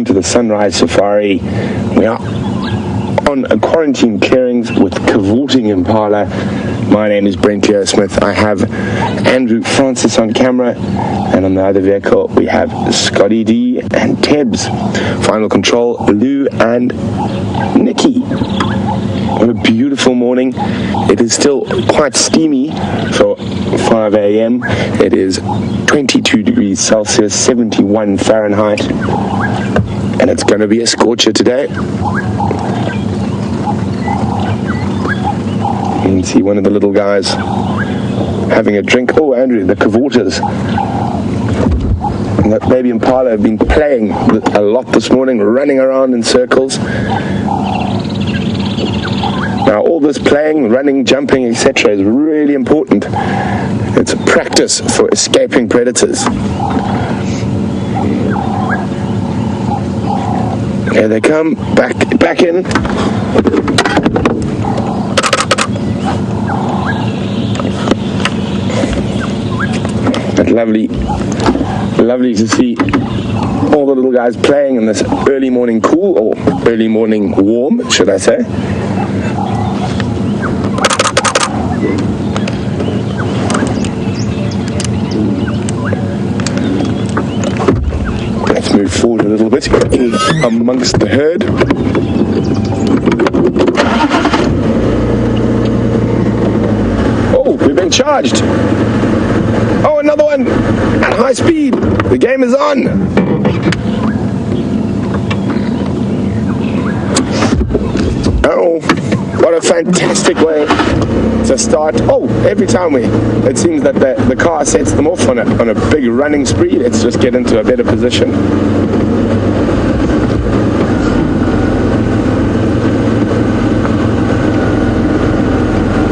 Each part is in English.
welcome to the Sunrise Safari. We are on a quarantine clearings with cavorting impala. My name is Brent Smith. I have Andrew Francis on camera, and on the other vehicle we have Scotty D and Tebs. Final control, Lou and Nikki. What a beautiful morning. It is still quite steamy for 5 a.m. It is 22 degrees Celsius, 71 Fahrenheit, and it's going to be a scorcher today. You can see one of the little guys having a drink. Oh, Andrew, the cavorters. And that baby impala have been playing a lot this morning, running around in circles. Now, all this playing, running, jumping, etc. is really important. It's a practice for escaping predators. Here they come, back in. But lovely to see all the little guys playing in this early morning cool, or early morning warm, should I say. Let's move forward a little bit amongst the herd. Oh, we've been charged. Oh, another one at high speed. The game is on. Oh, what a fantastic way to start. Oh, every time it seems that the car sets them off on a big running spree. Let's just get into a better position.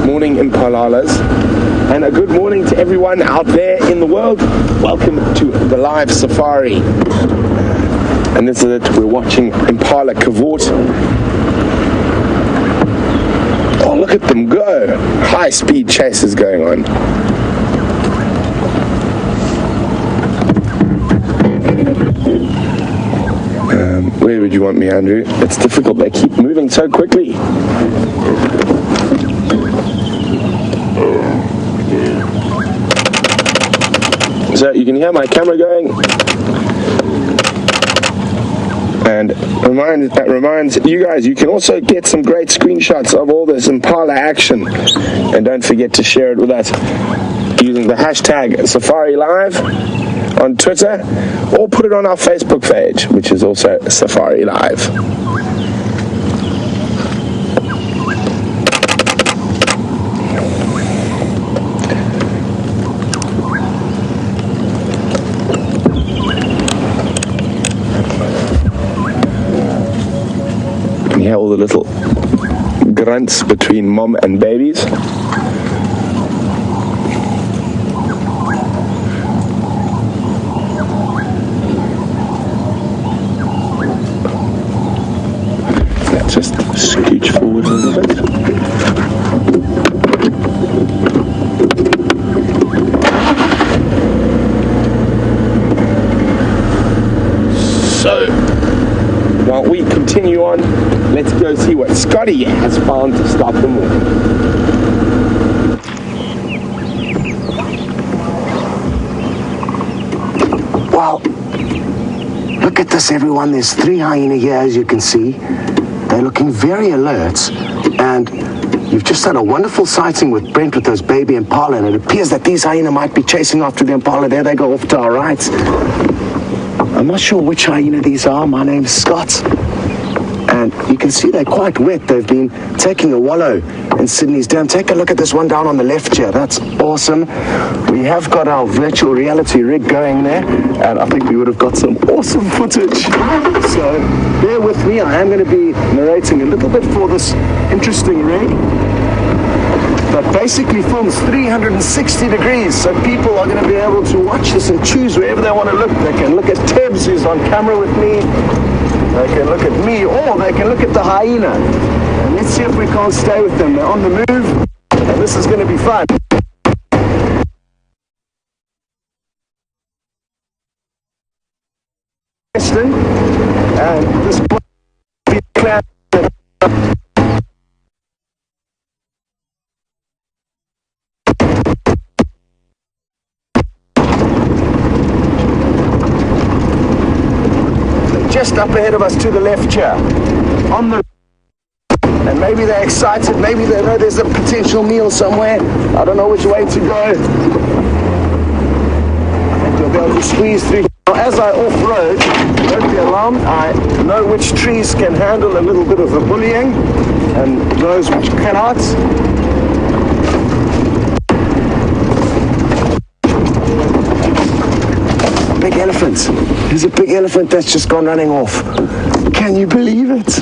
Morning Impalalas, and a good morning to everyone out there in the world. Welcome to the live safari. And this is it. We're watching impala cavort. Oh, look at them go. High-speed chases going on. Where would you want me, Andrew? It's difficult. They keep moving so quickly. So you can hear my camera going. And that reminds you guys, you can also get some great screenshots of all this impala action. And don't forget to share it with us using the hashtag Safari Live on Twitter, or put it on our Facebook page, which is also Safari Live. You hear all the little grunts between mom and babies. Let's just scooch forward a little bit. So, while we continue on, let's go see what Scotty has found to start the morning. Wow, look at this, everyone. There's 3 hyena here, as you can see. They're looking very alert, and you've just had a wonderful sighting with Brent with those baby impala, and it appears that these hyena might be chasing after the impala. There they go off to our right. I'm not sure which hyena these are. My name's Scott. And you can see they're quite wet. They've been taking a wallow in Sydney's Dam. Take a look at this one down on the left here. That's awesome. We have got our virtual reality rig going there, and I think we would have got some awesome footage. So bear with me. I am going to be narrating a little bit for this interesting rig that basically films 360 degrees, so people are going to be able to watch this and choose wherever they want to look. They can look at Tebs, who's on camera with me. They can look at me, or they can look at the hyena. And let's see if we can't stay with them. They're on the move, and this is going to be fun. Western, and this might be a cloud. Just up ahead of us to the left here, on the, and maybe they're excited, maybe they know there's a potential meal somewhere. I don't know which way to go. And you'll be able to squeeze through. Now, as I off-road, don't be alarmed, I know which trees can handle a little bit of the bullying and those which cannot. Big elephant. There's a big elephant that's just gone running off. Can you believe it?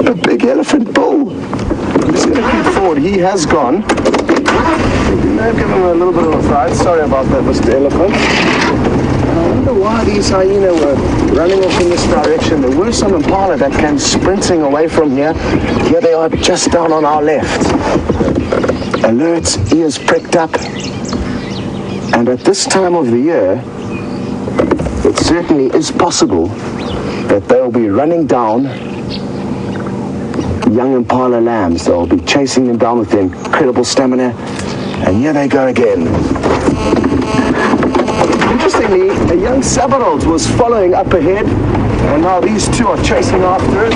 A big elephant bull. I'm just going to keep forward. He has gone. We may have given him a little bit of a fright. Sorry about that, Mr. Elephant. And I wonder why these hyena were running off in this direction. There were some impala that came sprinting away from here. Here they are just down on our left. Alert, ears pricked up. And at this time of the year, it certainly is possible that they'll be running down young impala lambs. They'll be chasing them down with their incredible stamina. And here they go again. Interestingly, a young Sabarold was following up ahead, and now these two are chasing after it.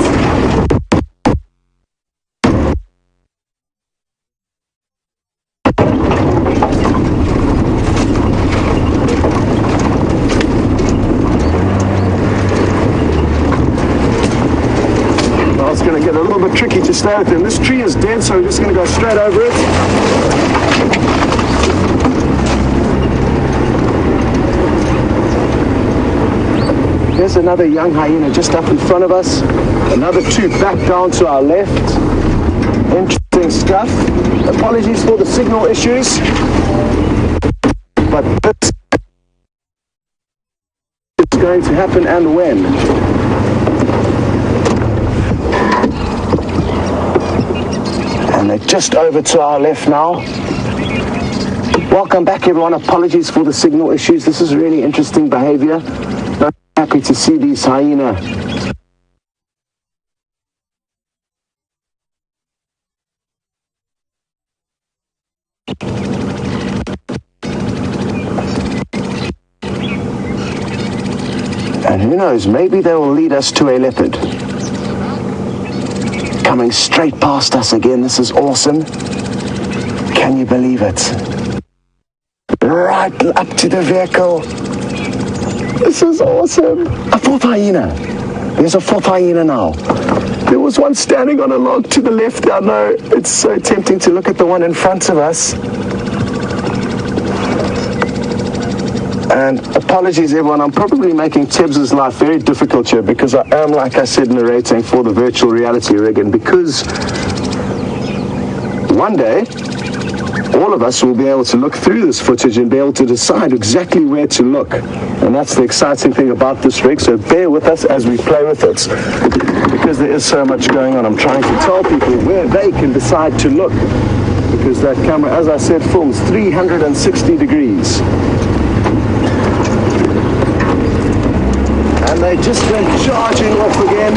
It's going to get a little bit tricky to stay with them. This tree is dead, so we're just going to go straight over it. Here's another young hyena just up in front of us. Another two back down to our left. Interesting stuff. Apologies for the signal issues. But this is going to happen, and when? And they're just over to our left now. Welcome back, everyone. Apologies for the signal issues. This is really interesting behavior. I'm happy to see these hyena. And who knows, maybe they will lead us to a leopard. Coming straight past us again. This is awesome. Can you believe it? Right up to the vehicle. This is awesome. A fourth hyena. There's a fourth hyena now. There was one standing on a log to the left. I know it's so tempting to look at the one in front of us. And apologies, everyone. I'm probably making Tebs' life very difficult here because I am, like I said, narrating for the virtual reality rig, and because one day all of us will be able to look through this footage and be able to decide exactly where to look. And that's the exciting thing about this rig, so bear with us as we play with it. Because there is so much going on, I'm trying to tell people where they can decide to look. Because that camera, as I said, films 360 degrees. And they just went charging off again.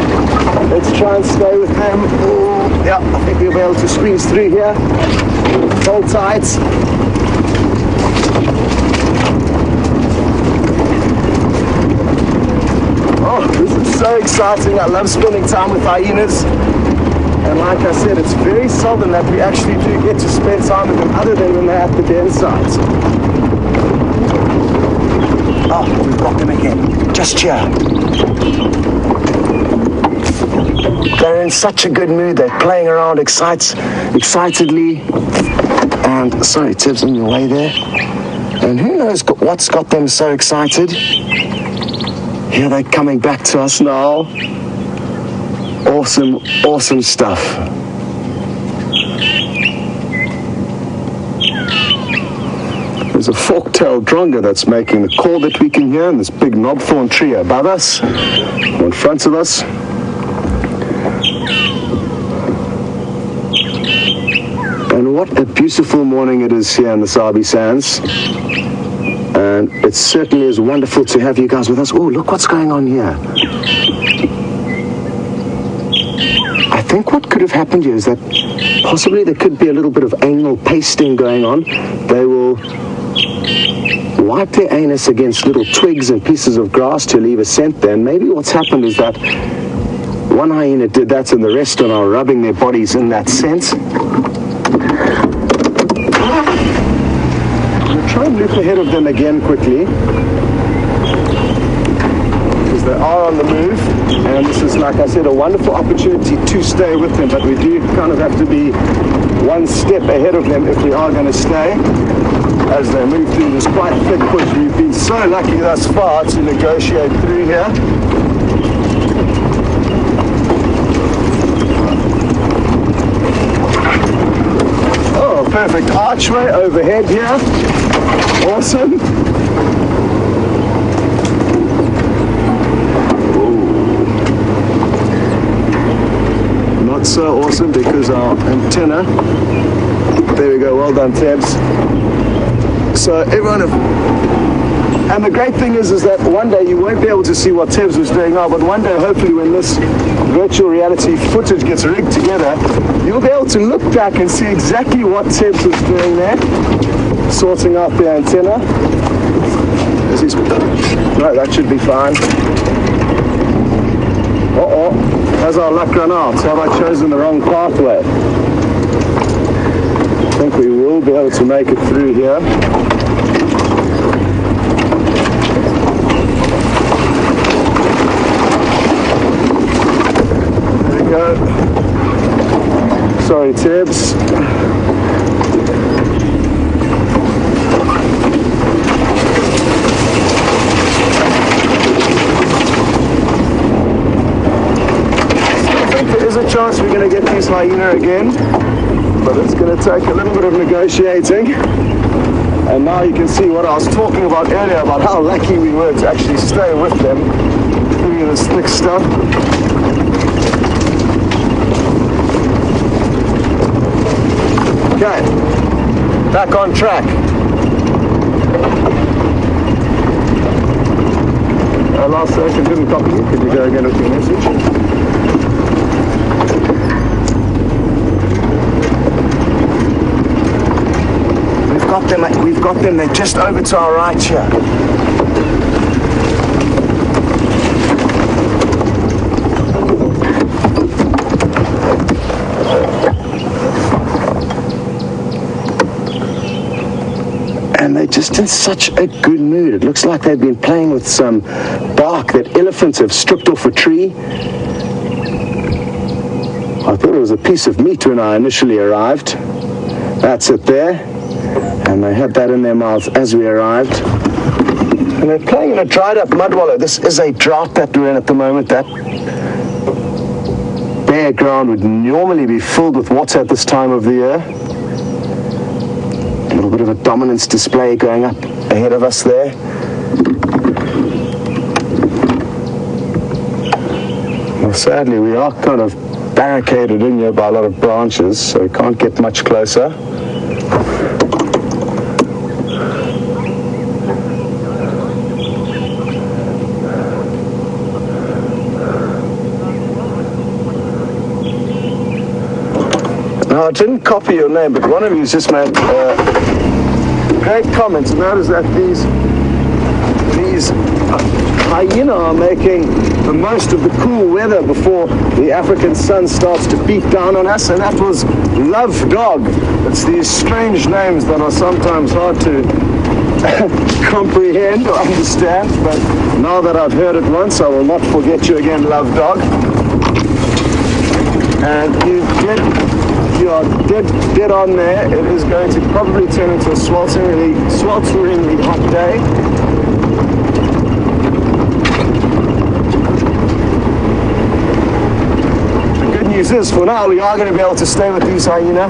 Let's try and stay with them. Oh, yeah, I think we'll be able to squeeze through here. Hold tight. Oh, this is so exciting. I love spending time with hyenas. And like I said, it's very seldom that we actually do get to spend time with them other than when they're at the den site. Oh, we've got them again. Just here. They're in such a good mood. They're playing around excitedly. And sorry, Tibbs, in your way there. And who knows what's got them so excited? Here they're coming back to us now. Awesome, awesome stuff. There's a fork-tailed dronga that's making the call that we can hear in this big knobthorn tree above us, or in front of us. And what a beautiful morning it is here in the Sabi Sands. And it certainly is wonderful to have you guys with us. Oh, look what's going on here. I think what could have happened here is that possibly there could be a little bit of anal pasting going on. They will wipe their anus against little twigs and pieces of grass to leave a scent there. And maybe what's happened is that one hyena did that and the rest are now rubbing their bodies in that scent. I'm going to try and loop ahead of them again quickly, because they are on the move, and this is, like I said, a wonderful opportunity to stay with them, but we do kind of have to be one step ahead of them if we are going to stay as they move through this quite thick bush. We've been so lucky thus far to negotiate through here. Oh, perfect archway overhead here. Awesome. Not so awesome because our antenna. There we go, well done, Tabs. So everyone, and the great thing is that one day you won't be able to see what Tabs was doing now, but one day, hopefully, when this virtual reality footage gets rigged together, you'll be able to look back and see exactly what Tabs was doing there, sorting out the antenna. No, that should be fine. Has our luck run out? Have I chosen the wrong pathway? I think we will be able to make it through here. There we go. Sorry, Tibbs. There is a chance we're going to get these hyena again, but it's going to take a little bit of negotiating. And now you can see what I was talking about earlier, about how lucky we were to actually stay with them through this thick stuff. Okay, back on track. Last second, didn't copy you. Could you go again with your message? We've got them, they're just over to our right here. And they're just in such a good mood. It looks like they've been playing with some bark that elephants have stripped off a tree. I thought it was a piece of meat when I initially arrived. That's it there. And they had that in their mouths as we arrived. And they're playing in a dried up mud wallow. This is a drought that we're in at the moment. That bare ground would normally be filled with water at this time of the year. A little bit of a dominance display going up ahead of us there. Well, sadly, we are kind of barricaded in here by a lot of branches, so we can't get much closer. Now, I didn't copy your name, but one of you just made great comments, and that is that these hyena are making the most of the cool weather before the African sun starts to beat down on us, and that was Love Dog. It's these strange names that are sometimes hard to comprehend or understand, but now that I've heard it once, I will not forget you again, Love Dog. And you are dead on there. It is going to probably turn into a swelteringly hot day. The good news is, for now, we are going to be able to stay with these hyena.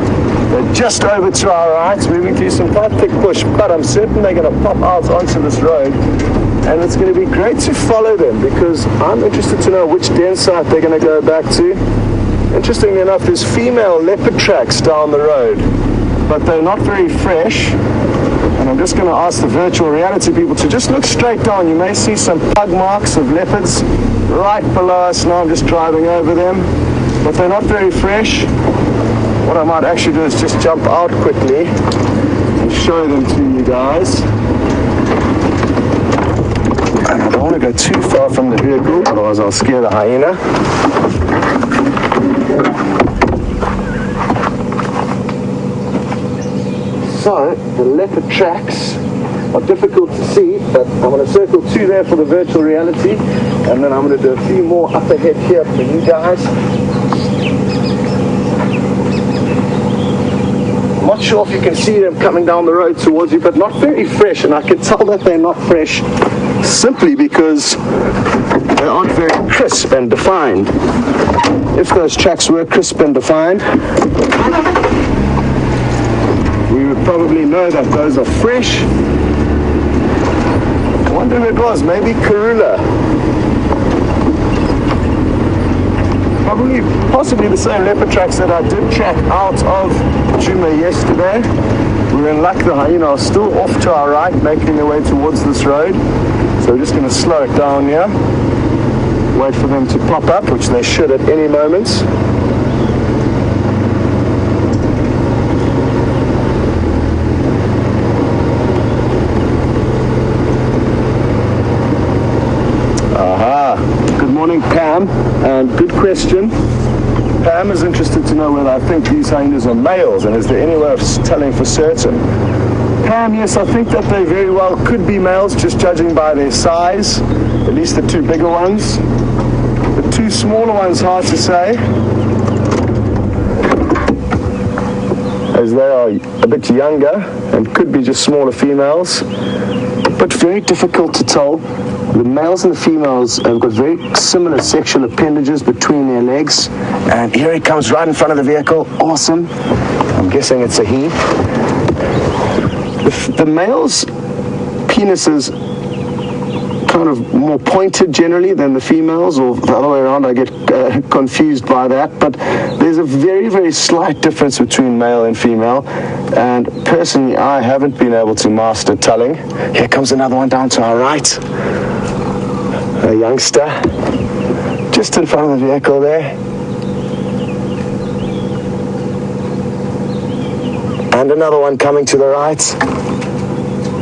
They're just over to our right, moving through some quite thick bush, but I'm certain they're going to pop out onto this road. And it's going to be great to follow them, because I'm interested to know which den site they're going to go back to. Interestingly enough, there's female leopard tracks down the road, but they're not very fresh. And I'm just going to ask the virtual reality people to just look straight down. You may see some pug marks of leopards right below us. Now I'm just driving over them, but they're not very fresh. What I might actually do is just jump out quickly and show them to you guys. And I don't want to go too far from the vehicle, otherwise I'll scare the hyena. So, the leopard tracks are difficult to see, but I'm going to circle 2 there for the virtual reality, and then I'm going to do a few more up ahead here for you guys. I'm not sure if you can see them coming down the road towards you, but not very fresh, and I can tell that they're not fresh simply because they aren't very crisp and defined. If those tracks were crisp and defined, we would probably know that those are fresh. I wonder who it was, maybe Karula. Possibly the same leopard tracks that I did track out of Djuma yesterday. We're in luck, the hyena are still off to our right, making their way towards this road. So we're just going to slow it down here. Wait for them to pop up, which they should at any moment. Good morning, Pam, and good question. Pam is interested to know whether I think these hyenas are males, and is there any way of telling for certain? Pam, yes, I think that they very well could be males, just judging by their size, at least the 2 bigger ones. The 2 smaller ones, hard to say, as they are a bit younger and could be just smaller females, but very difficult to tell. The males and the females have got very similar sexual appendages between their legs. And here he comes right in front of the vehicle. Awesome. I'm guessing it's a he. The male's penis is kind of more pointed generally than the females, or the other way around. I get confused by that. But there's a very, very slight difference between male and female. And personally, I haven't been able to master telling. Here comes another one down to our right. A youngster, just in front of the vehicle there. And another one coming to the right.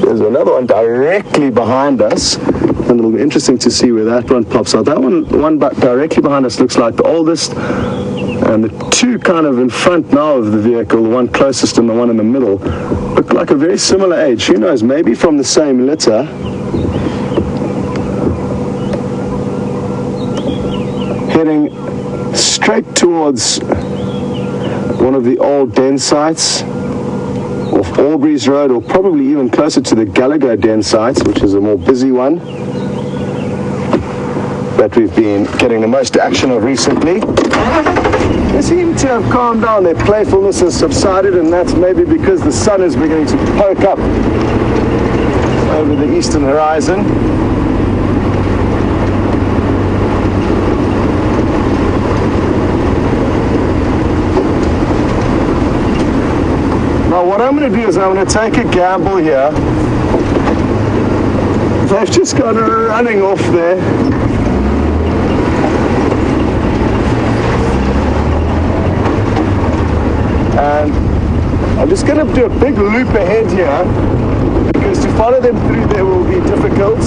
There's another one directly behind us. And it'll be interesting to see where that one pops out. That one directly behind us looks like the oldest. And the 2 kind of in front now of the vehicle, the one closest and the one in the middle, look like a very similar age. Who knows, maybe from the same litter. Heading straight towards one of the old den sites off Aubrey's Road, or probably even closer to the Gallagher den sites, which is a more busy one that we've been getting the most action of recently. They seem to have calmed down. Their playfulness has subsided, and that's maybe because the sun is beginning to poke up over the eastern horizon. Now what I'm going to do is I'm going to take a gamble here. They've just gone running off there. And I'm just going to do a big loop ahead here, because to follow them through there will be difficult.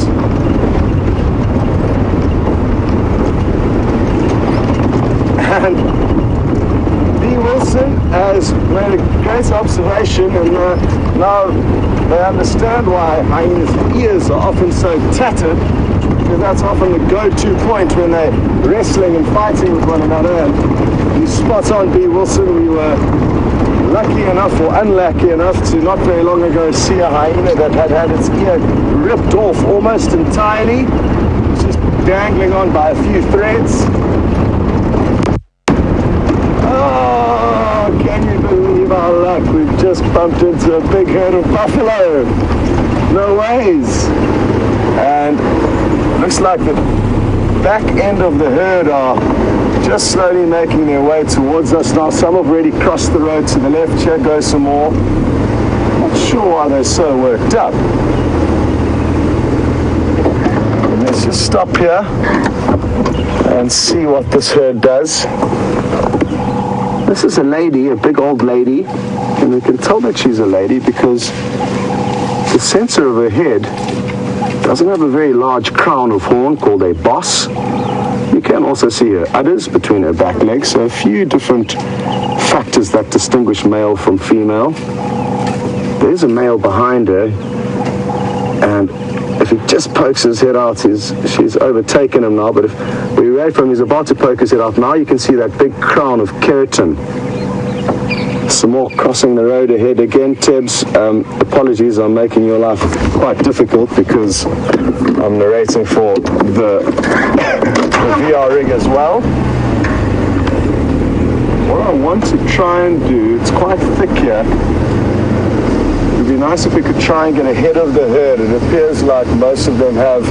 And Wilson has made a great observation, and now they understand why hyenas' ears are often so tattered, because that's often the go-to point when they're wrestling and fighting with one another. And you spot on, B. Wilson. We were lucky enough or unlucky enough to not very long ago see a hyena that had its ear ripped off almost entirely, just dangling on by a few threads. Oh, can you believe our luck? We've just bumped into a big herd of buffalo. No ways. And looks like the back end of the herd are just slowly making their way towards us now. Some have already crossed the road to the left. Here goes some more. Not sure why why they're so worked up. Let's just stop here and see what this herd does. This is a lady, a big old lady, and we can tell that she's a lady because the center of her head doesn't have a very large crown of horn called a boss. You can also see her udders between her back legs, so a few different factors that distinguish male from female. There's a male behind her, and if he just pokes his head out, she's overtaken him now, but if we wait for him, he's about to poke his head out. Now you can see that big crown of keratin. Some more crossing the road ahead again. Tebs, apologies, I'm making your life quite difficult because I'm narrating for the VR rig as well. What I want to try and do, it's quite thick here. It would be nice if we could try and get ahead of the herd. It appears like most of them have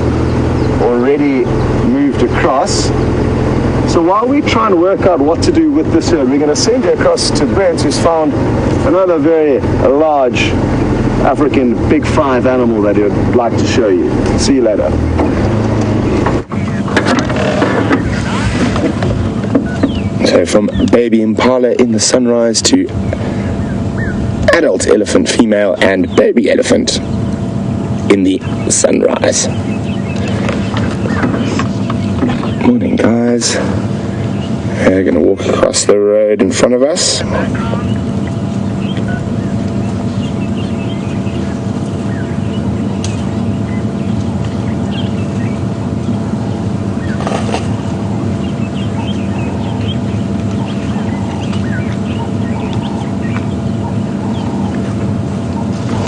already moved across. So while we try and work out what to do with this herd, we're going to send you across to Brent, who's found another very large African big five animal that he would like to show you. See you later. So from baby impala in the sunrise to adult elephant female and baby elephant in the sunrise. Morning, guys. We're going to walk across the road in front of us.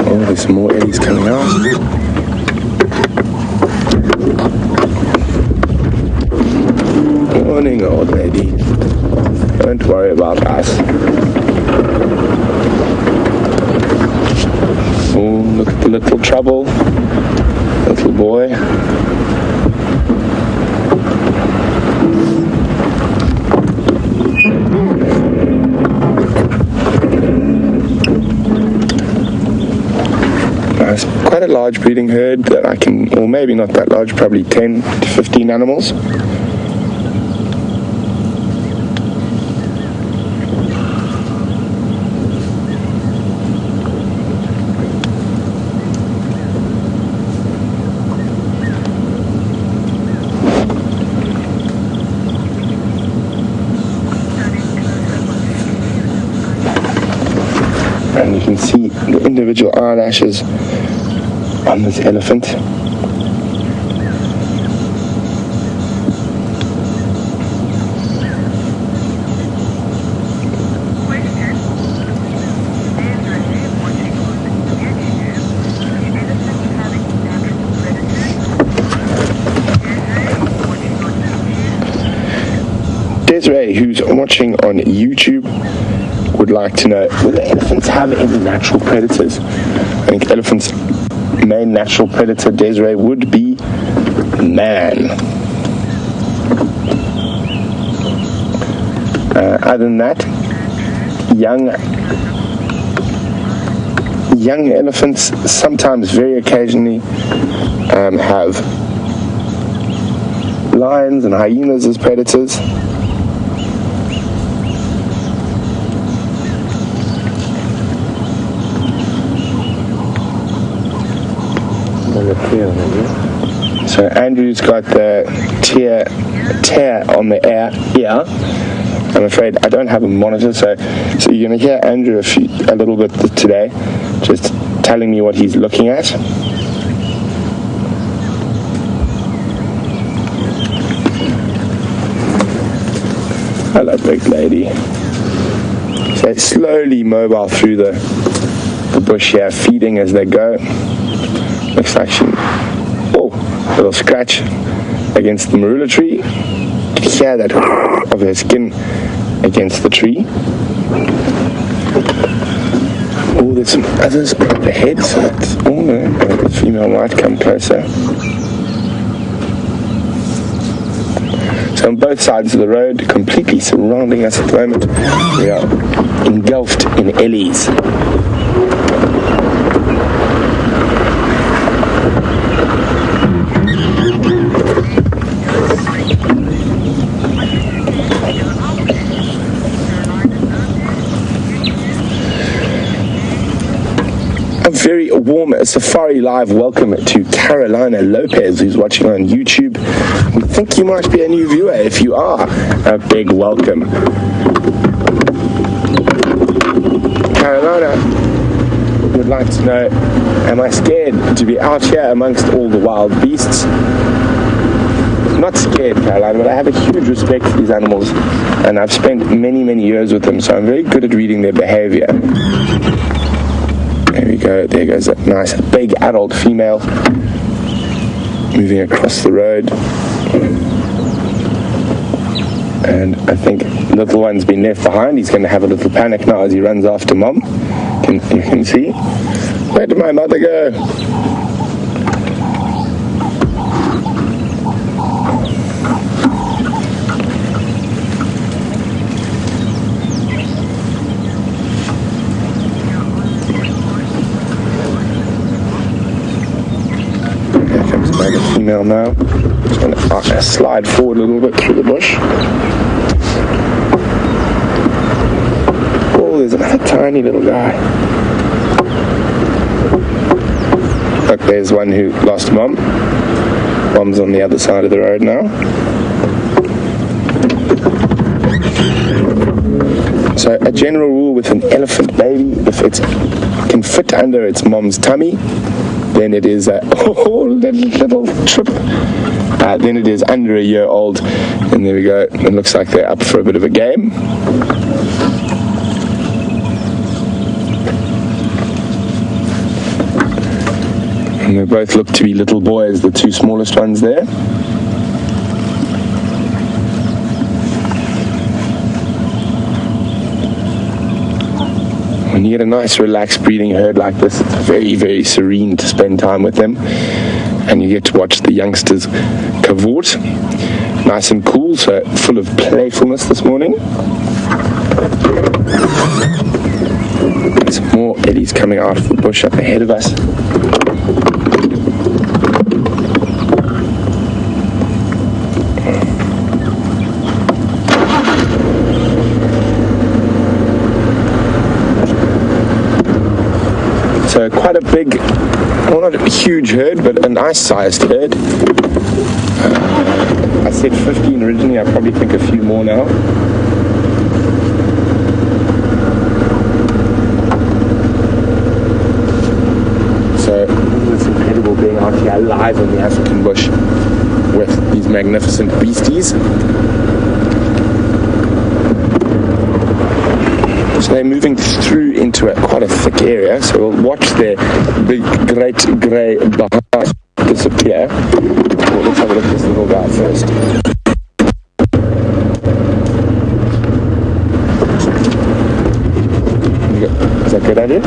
Oh, there's some more eddies coming out. Morning, old lady. Don't worry about us. Oh, look at the little trouble. Little boy. It's quite a large breeding herd that I can, or maybe not that large, probably 10 to 15 animals. And you can see the individual eyelashes on this elephant. Desiree, who's watching on YouTube, would like to know, will the elephants have any natural predators? I think elephants' main natural predator, Desiree, would be man. Other than that, young elephants sometimes, very occasionally, have lions and hyenas as predators. So Andrew's got the tear on the ear. I'm afraid I don't have a monitor, so you're going to hear Andrew a little bit today, just telling me what he's looking at. Hello, big lady. So slowly mobile through the bush here, feeding as they go. Looks like she, little scratch against the marula tree. You can hear that of her skin against the tree. Oh, there's some others up ahead, so that's, the female might come closer. So on both sides of the road, completely surrounding us at the moment, we are engulfed in ellies. very warm Safari Live welcome to Carolina Lopez, who's watching on YouTube. I think you might be a new viewer. If you are, a big welcome. Carolina would like to know, am I scared to be out here amongst all the wild beasts? I'm not scared, Carolina, but I have a huge respect for these animals, and I've spent many years with them, so I'm very good at reading their behavior. There we go. There goes a nice big adult female moving across the road. And I think little one's been left behind. He's going to have a little panic now as he runs after mom. You can see. Where did my mother go? Female now. Just going to slide forward a little bit through the bush. Oh, there's another tiny little guy. Look, there's one who lost mom. Mom's on the other side of the road now. So a general rule with an elephant baby, if it can fit under its mom's tummy, then it is a little trip. Then it is under a year old, and there we go. It looks like they're up for a bit of a game. And they both look to be little boys, the two smallest ones there. When you get a nice relaxed breeding herd like this, it's very serene to spend time with them, and you get to watch the youngsters cavort. Nice and cool, so full of playfulness this morning. There's more eddies coming out of the bush up ahead of us. So quite a big, well, not a huge herd, but a nice sized herd. I said 15 originally, I probably think a few more now. So it's incredible being out here live in the African bush with these magnificent beasties. So they're moving through into quite a thick area, so we'll watch their big great grey bahas disappear. Well, let's have a look at this little guy first. Is that a good idea?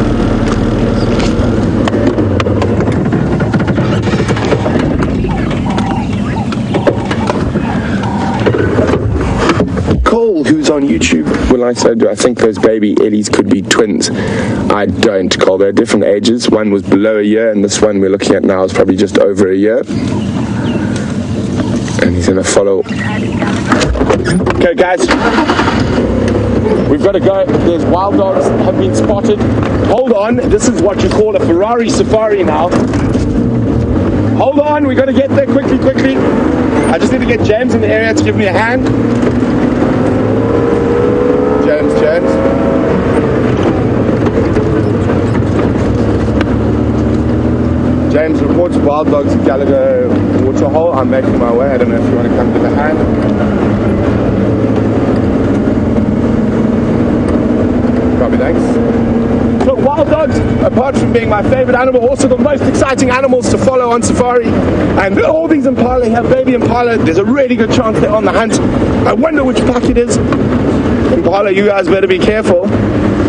Who's on YouTube? Well, I said, I think those baby Eddies could be twins. I don't, Cole. They're different ages. One was below a year, and this one we're looking at now is probably just over a year. And he's going to follow. Okay, guys. We've got to go. There's wild dogs have been spotted. Hold on. This is what you call a Ferrari safari now. Hold on. We've got to get there quickly. I just need to get James in the area to give me a hand. James. James reports wild dogs at Gallagher Waterhole. I'm making my way. I don't know if you want to come to the hand. Copy, thanks. So wild dogs, apart from being my favorite animal, also the most exciting animals to follow on safari. And all these impala have baby impala. There's a really good chance they're on the hunt. I wonder which pack it is. Impala, you guys better be careful.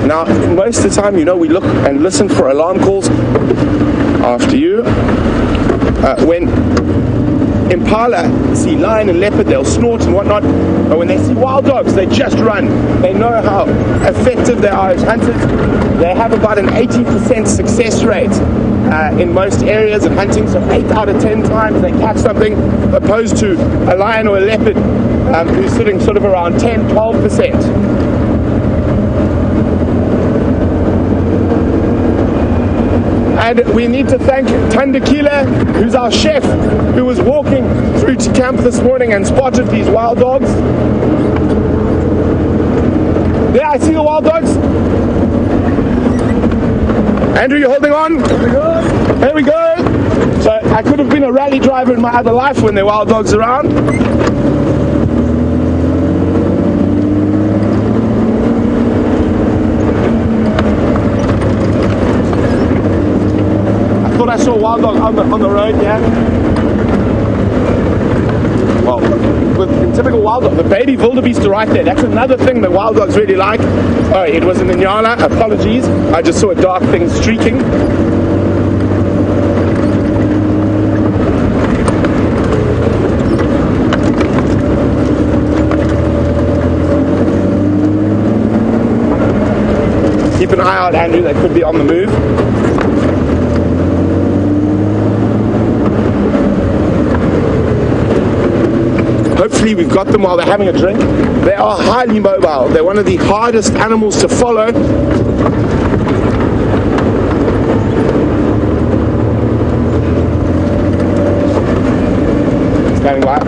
Now, most of the time, you know, we look and listen for alarm calls after you. When impala see lion and leopard, they'll snort and whatnot. But when they see wild dogs, they just run. They know how effective they are as hunters. They have about an 80% success rate in most areas of hunting. So 8 out of 10 times they catch something, opposed to a lion or a leopard who's sitting sort of around 10-12%. And we need to thank Tandakila, who's our chef, who was walking through to camp this morning and spotted these wild dogs. There, I see the wild dogs. Andrew, you holding on? There we go. So I could have been a rally driver in my other life when there are wild dogs around. I thought I saw a wild dog on the road, yeah. Well, in typical wild dog, the baby wildebeest are right there. That's another thing that wild dogs really like. Oh, it was an Inyala, apologies. I just saw a dark thing streaking. Keep an eye out, Andrew, they could be on the move. Hopefully we've got them while they're having a drink. They are highly mobile. They're one of the hardest animals to follow. Standing by.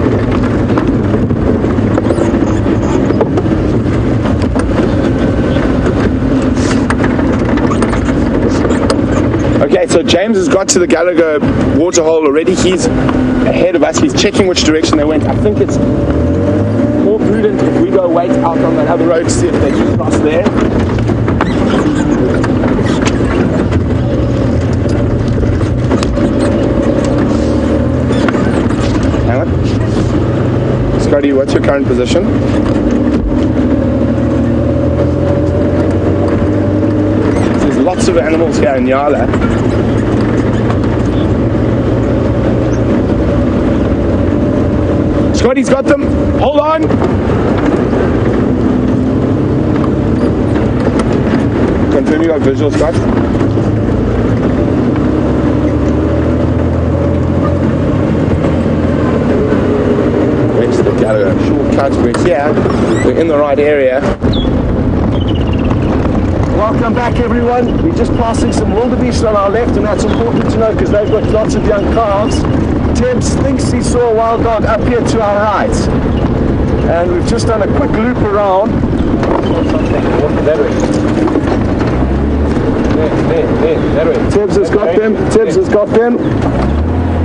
Okay, so James has got to the Gallagher waterhole already. He's ahead of us. He's checking which direction they went. I think it's more prudent if we go wait out on that other road to see if they can cross there. Hang on. Scotty, what's your current position? Lots of animals here in Yala. Scotty's got them. Hold on. Confirm you got visual, Scott. Where's the Gallagher? Shortcut. We're here. We're in the right area. Welcome back, everyone. We're just passing some wildebeest on our left, and that's important to know because they've got lots of young calves. Tibbs thinks he saw a wild dog up here to our right. And we've just done a quick loop around. That way. That way. Tibbs has got them. Tibbs has got them.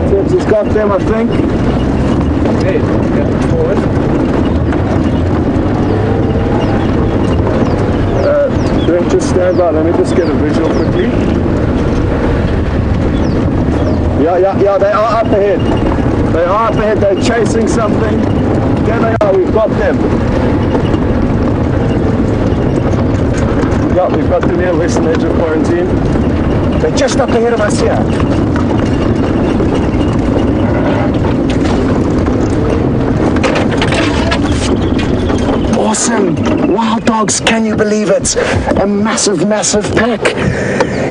Tibbs has got them, I think. Forward. Just stand by, let me just get a visual quickly. Yeah, they are up ahead. They are up ahead, they're chasing something. There they are, we've got them. Yeah, we've got them here, western edge of quarantine. They're just up ahead of us here. Awesome! Wild dogs, can you believe it? A massive, massive pack.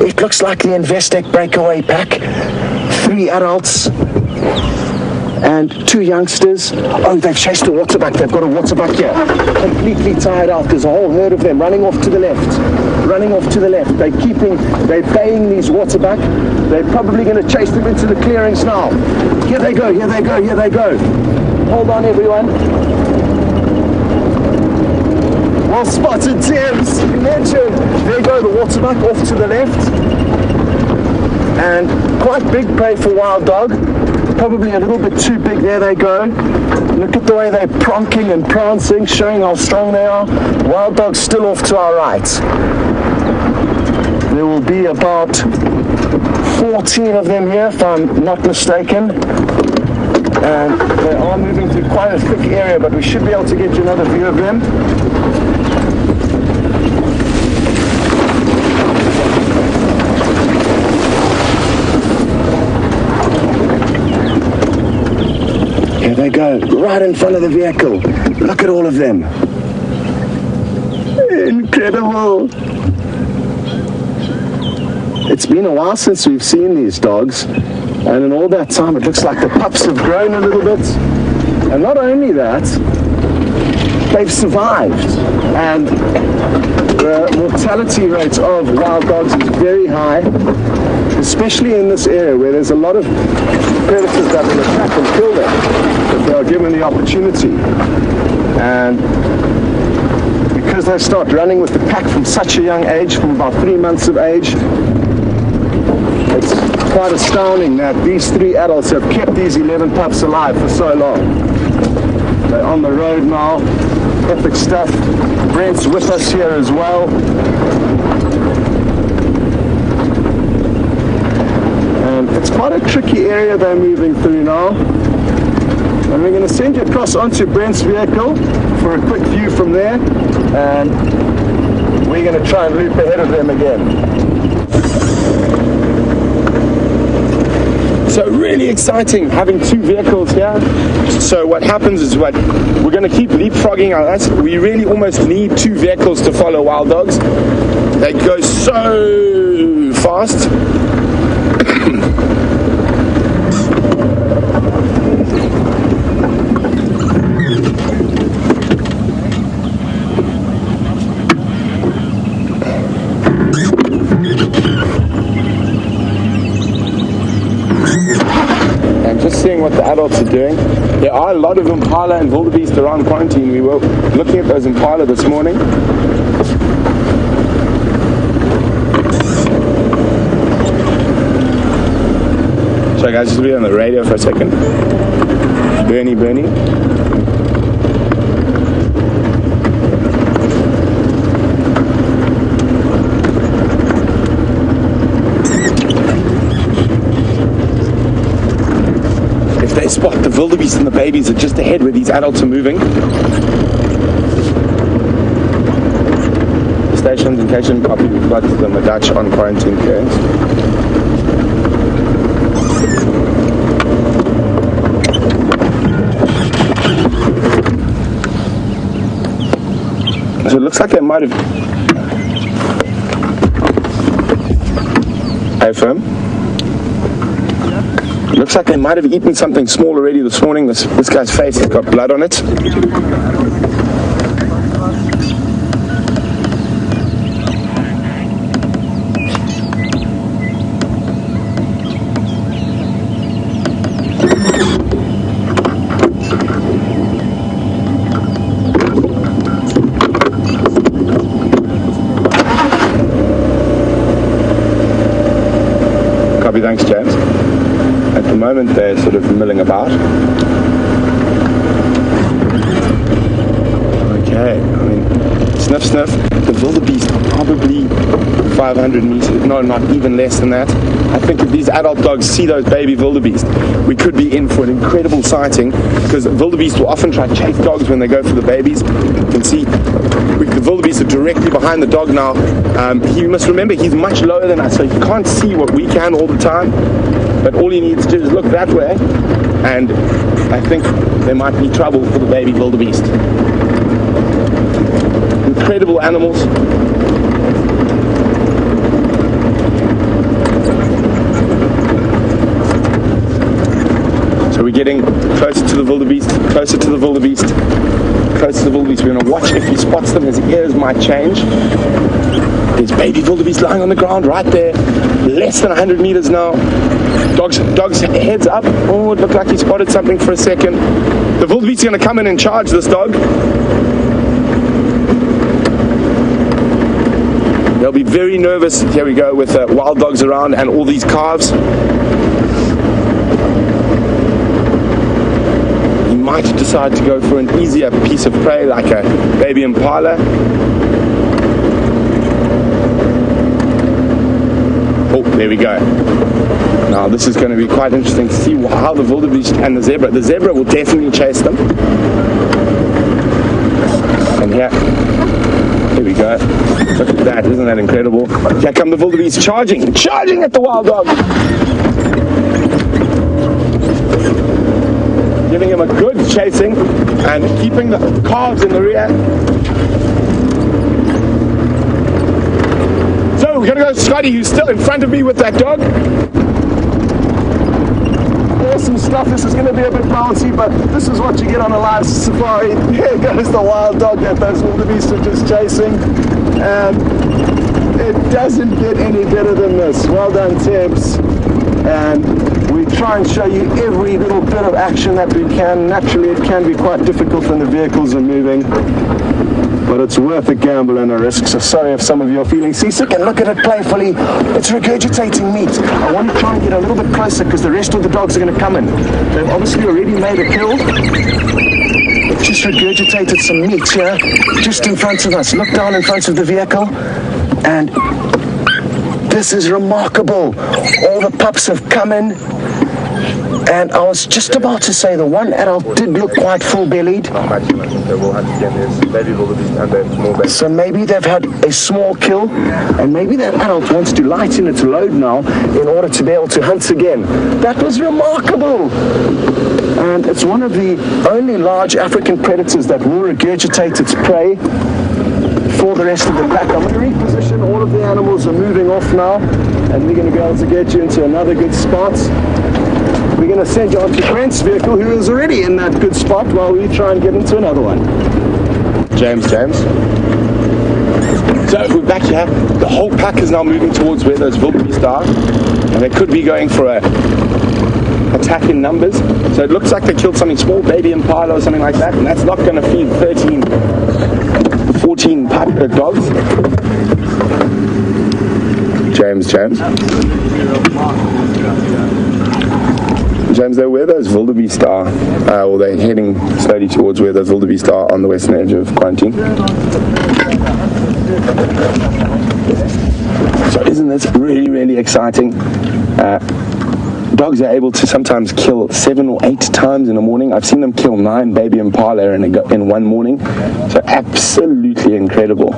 It looks like the Investec breakaway pack. 3 adults and 2 youngsters. Oh, they've chased a waterbuck. They've got a waterbuck here. Completely tired out. There's a whole herd of them running off to the left. Running off to the left. They're baying these waterbuck. They're probably going to chase them into the clearings now. Here they go, here they go, here they go. Hold on, everyone. Well spotted, Tibbs. Mentioned. There you go, the waterbuck off to the left. And quite big prey for wild dog. Probably a little bit too big. There they go. Look at the way they're pronking and prancing, showing how strong they are. Wild dog's still off to our right. There will be about 14 of them here, if I'm not mistaken. And they are moving through quite a thick area, but we should be able to get you another view of them. Here they go, right in front of the vehicle. Look at all of them. Incredible. It's been a while since we've seen these dogs. And in all that time, it looks like the pups have grown a little bit. And not only that, they've survived. And the mortality rate of wild dogs is very high. The especially in this area where there's a lot of predators that will attack and kill them if they are given the opportunity. And because they start running with the pack from such a young age, from about 3 months of age, it's quite astounding that these 3 adults have kept these 11 pups alive for so long. They're on the road now. Epic stuff. Brent's with us here as well. And it's quite a tricky area they're moving through now. And we're going to send you across onto Brent's vehicle for a quick view from there. And we're going to try and loop ahead of them again. So really exciting having 2 vehicles here. So what happens is we're going to keep leapfrogging on us. We really almost need 2 vehicles to follow wild dogs. They go so fast. Just seeing what the adults are doing. There are a lot of impala and wildebeest around quarantine. We were looking at those impala this morning. Sorry guys, just be on the radio for a second. Bernie. They spot the wildebeest and the babies are just ahead where these adults are moving. Stations in case you didn't copy, we've got the Dutch on quarantine clearance. So it looks like they might have... Hey, firm? Looks like they might have eaten something small already this morning. This guy's face has got blood on it. Copy, thanks James. At the moment they're sort of milling about. Okay, I mean, sniff. The wildebeest are probably 500 meters, no, not even less than that. I think if these adult dogs see those baby wildebeest, we could be in for an incredible sighting, because wildebeest will often try to chase dogs when they go for the babies. You can see the wildebeest are directly behind the dog now. You must remember he's much lower than us, so he can't see what we can all the time. But all he needs to do is look that way, and I think there might be trouble for the baby wildebeest. Incredible animals. So we're getting closer to the wildebeest, closer to the wildebeest, closer to the wildebeest. We're going to watch if he spots them. His ears might change. There's baby wildebeest lying on the ground right there, less than 100 meters now. Dog's heads up. Oh, it looked like he spotted something for a second. The wildebeest is going to come in and charge this dog. They'll be very nervous. Here we go with wild dogs around and all these calves. He might decide to go for an easier piece of prey like a baby impala. Oh, there we go. Now this is going to be quite interesting to see how the wildebeest and the zebra will definitely chase them. And here we go. Look at that, isn't that incredible? Here come the wildebeest charging at the wild dog. Giving him a good chasing and keeping the calves in the rear. So we're going to go to Scotty, who's still in front of me with that dog. Awesome stuff. This is going to be a bit bouncy, but this is what you get on a live safari. Here goes the wild dog that those wildebeest are just chasing. And It doesn't get any better than this. Well done, Tibbs. And we try and show you every little bit of action that we can. Naturally, it can be quite difficult when the vehicles are moving, but it's worth a gamble and a risk. So sorry if some of you are feeling seasick, and look at it playfully. It's regurgitating meat. I want to try and get a little bit closer because the rest of the dogs are going to come in. They've obviously already made a kill. It just regurgitated some meat here, just in front of us. Look down in front of the vehicle, and this is remarkable. All the pups have come in, and I was just about to say the one adult did look quite full-bellied. So maybe they've had a small kill, and maybe that adult wants to lighten its load now in order to be able to hunt again. That was remarkable. And it's one of the only large African predators that will regurgitate its prey for the rest of the pack. I'm going to reposition. All of the animals are moving off now, and we're going to be able to get you into another good spot. We're going to send you onto Brent's vehicle, who is already in that good spot, while we try and get into another one. James. So we're back here. The whole pack is now moving towards where those wildebeest are, and they could be going for a attack in numbers. So it looks like they killed something small, baby impala or something like that, and that's not going to feed 14 dogs. James, they're where those wildebeest are, or they're heading slowly towards where those wildebeest are on the western edge of quarantine. So isn't this really, really exciting? Dogs are able to sometimes kill 7 or 8 times in a morning. I've seen them kill 9 baby impala in one morning. So absolutely incredible.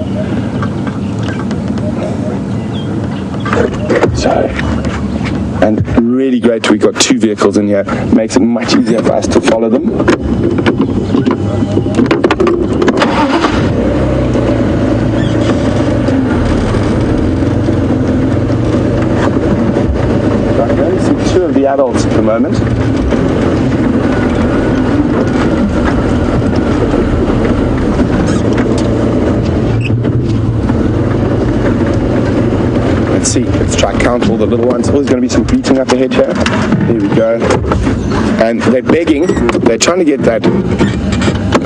And really great, we got 2 vehicles in here. Makes it much easier for us to follow them. I can only see 2 of the adults at the moment. Let's try and count all the little ones. Oh, there's going to be some beating up ahead here. There we go. And they're begging, they're trying to get that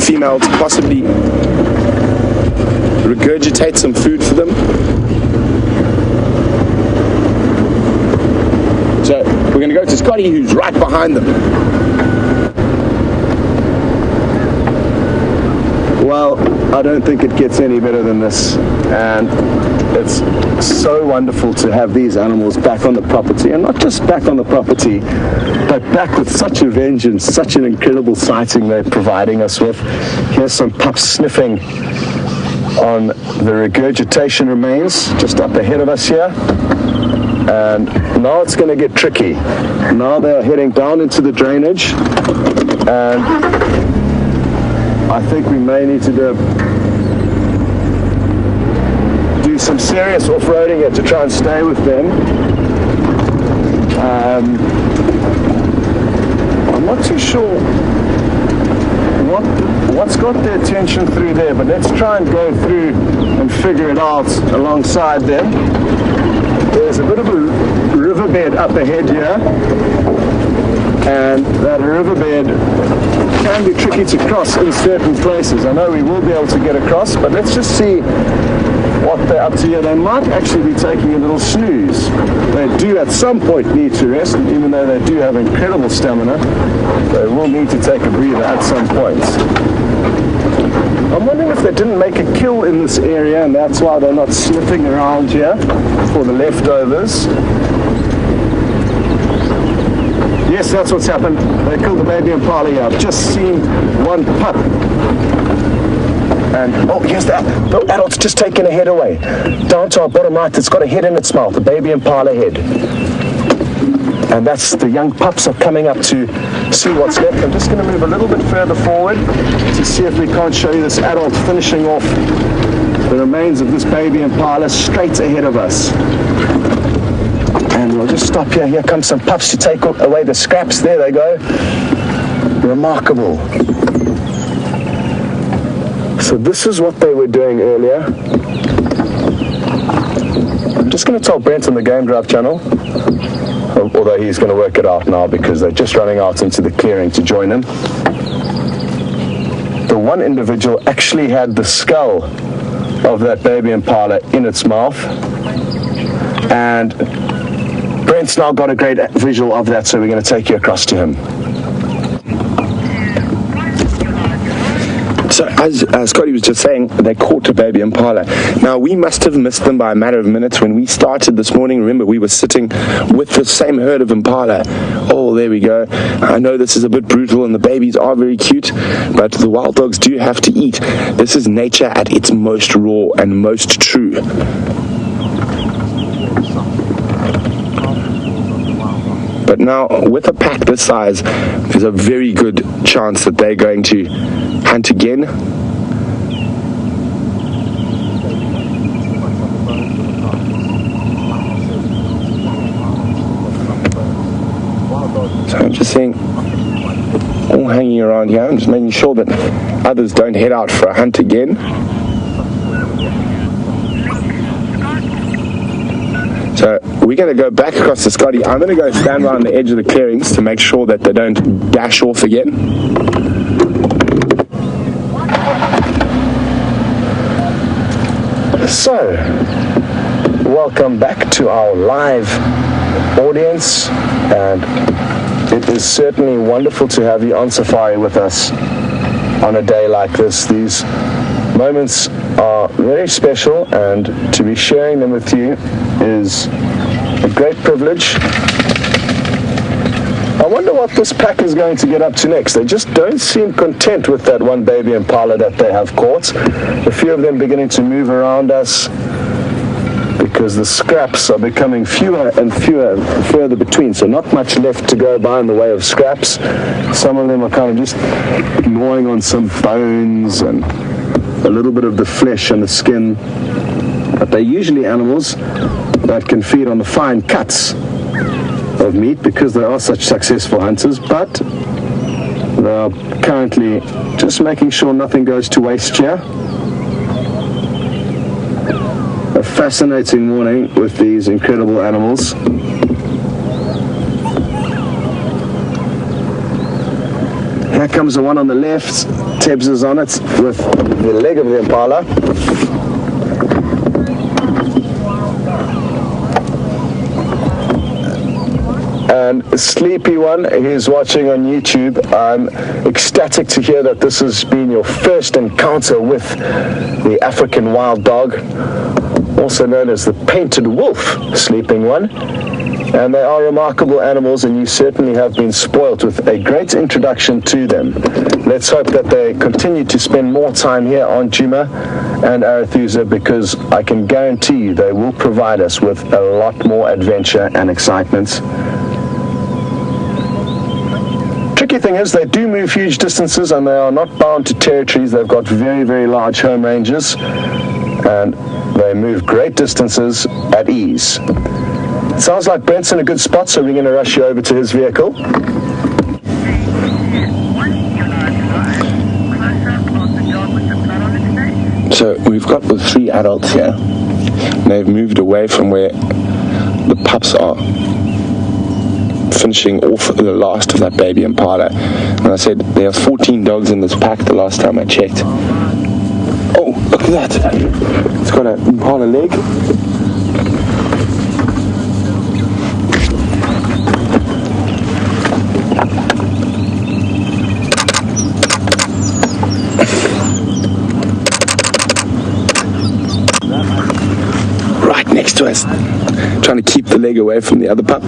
female to possibly regurgitate some food for them. So we're going to go to Scotty, who's right behind them. Well, I don't think it gets any better than this, and it's so wonderful to have these animals back on the property, and not just back on the property, but back with such a vengeance, such an incredible sighting they're providing us with. Here's some pups sniffing on the regurgitation remains just up ahead of us here, and now it's going to get tricky. Now they're heading down into the drainage, and I think we may need to do some serious off-roading here to try and stay with them. I'm not too sure what's got their attention through there, but let's try and go through and figure it out alongside them. There's a bit of a riverbed up ahead here, and that riverbed can be tricky to cross in certain places. I know we will be able to get across, but let's just see what they're up to here. They might actually be taking a little snooze. They do at some point need to rest, and even though they do have incredible stamina, they will need to take a breather at some point. I'm wondering if they didn't make a kill in this area, and that's why they're not sniffing around here for the leftovers. Yes, that's what's happened. They killed the baby impala here. I've just seen one pup. And, oh, here's that. The adult's just taken a head away. Down to our bottom right, it's got a head in its mouth, the baby impala head. And that's the young pups are coming up to see what's left. I'm just going to move a little bit further forward to see if we can't show you this adult finishing off the remains of this baby impala straight ahead of us. And we'll just stop here. Here come some pups to take away the scraps. There they go. Remarkable. So this is what they were doing earlier. just going to tell Brent on the Game Drive channel, although he's going to work it out now because they're just running out into the clearing to join him. The one individual actually had the skull of that baby impala in its mouth, and Brent's now got a great visual of that, so we're going to take you across to him. So as Scotty was just saying, they caught a baby impala. Now, we must have missed them by a matter of minutes when we started this morning. Remember, we were sitting with the same herd of impala. Oh, there we go. I know this is a bit brutal and the babies are very cute, but the wild dogs do have to eat. This is nature at its most raw and most true. But now, with a pack this size, there's a very good chance that they're going to hunt again. So I'm just saying, all hanging around here. I'm just making sure that others don't head out for a hunt again. So we're going to go back across to Scotty. I'm going to go stand around the edge of the clearings to make sure that they don't dash off again. So, welcome back to our live audience, and it is certainly wonderful to have you on safari with us on a day like this. These moments are very special, and to be sharing them with you is a great privilege. I wonder what this pack is going to get up to next. They just don't seem content with that one baby impala that they have caught. A few of them beginning to move around us because the scraps are becoming fewer and fewer and further between, so not much left to go by in the way of scraps. Some of them are kind of just gnawing on some bones and a little bit of the flesh and the skin, but they're usually animals that can feed on the fine cuts of meat because they are such successful hunters, but they are currently just making sure nothing goes to waste here. A fascinating morning with these incredible animals. Here comes the one on the left. Tebs is on it with the leg of the impala. And a sleepy one, he's watching on YouTube. I'm ecstatic to hear that this has been your first encounter with the African wild dog, also known as the painted wolf, sleeping one. And they are remarkable animals, and you certainly have been spoilt with a great introduction to them. Let's hope that they continue to spend more time here on Djuma and Arathusa, because I can guarantee you they will provide us with a lot more adventure and excitement. Tricky thing is, they do move huge distances and they are not bound to territories. They've got very, very large home ranges and they move great distances at ease. Sounds like Brent's in a good spot, so we're going to rush you over to his vehicle. So we've got the 3 adults here. They've moved away from where the pups are, finishing off the last of that baby impala. And I said there are 14 dogs in this pack the last time I checked. Oh, look at that. It's got an impala leg. Right next to us. Trying to keep the leg away from the other pup.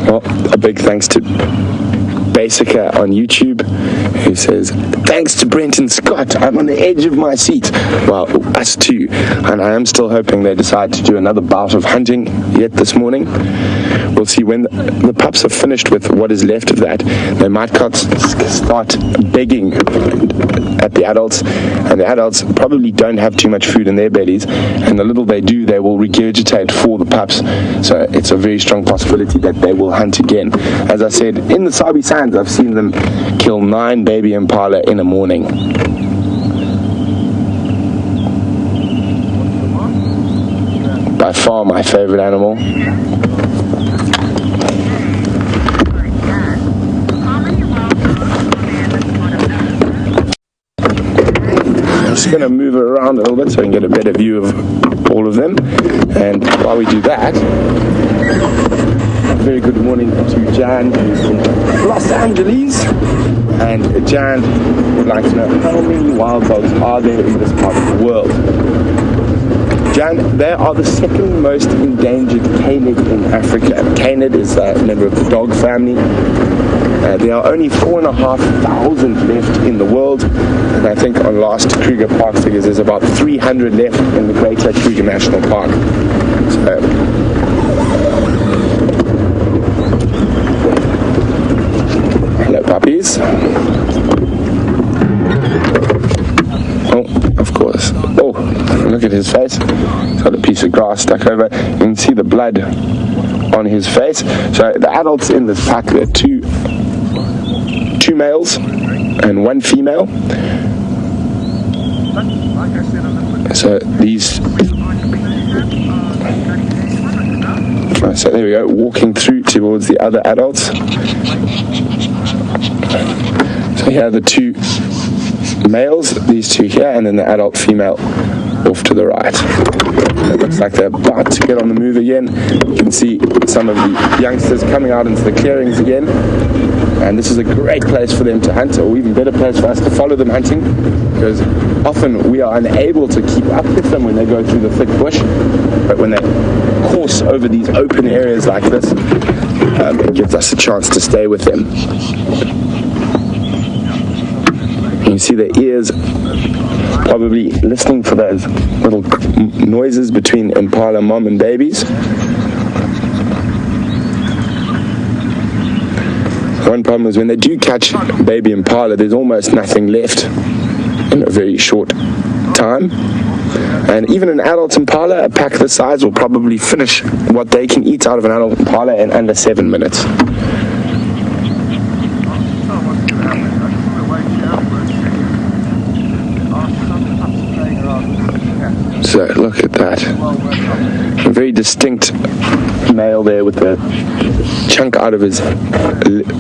Well, a big thanks to Basica on YouTube, who says, thanks to Brent and Scott, I'm on the edge of my seat. Well, us too. And I am still hoping they decide to do another bout of hunting yet this morning. We'll see when the pups are finished with what is left of that. They might start begging at the adults, and the adults probably don't have too much food in their bellies, and the little they do, they will regurgitate for the pups. So it's a very strong possibility that they will hunt again. As I said, in the Sabi Sands, I've seen them kill 9 baby impala in a morning. By far my favorite animal. I'm just going to move it around a little bit so I can get a better view of all of them. And while we do that, a very good morning to Jan, who's in Los Angeles. And Jan would like to know, how many wild dogs are there in this part of the world? Jan, they are the second most endangered canid in Africa. Canid is a member of the dog family. There are only 4,500 left in the world, and I think on last Kruger Park figures there's about 300 left in the Greater Kruger National Park. So, hello puppies. Oh, of course. Oh, look at his face. He's got a piece of grass stuck over. You can see the blood on his face. So the adults in this pack, there are two males and 1 female. So these, so there we go, walking through towards the other adults. So here are the 2 males, these 2 here, and then the adult female off to the right. It looks like they're about to get on the move again. You can see some of the youngsters coming out into the clearings again, and this is a great place for them to hunt, or even better place for us to follow them hunting, because often we are unable to keep up with them when they go through the thick bush, but when they course over these open areas like this, it gives us a chance to stay with them. You can see their ears probably listening for those little noises between impala mom and babies. One problem is when they do catch baby impala, there's almost nothing left in a very short time. And even an adult impala, a pack this size, will probably finish what they can eat out of an adult impala in under 7 minutes. So look at that. A very distinct male there with the chunk out of his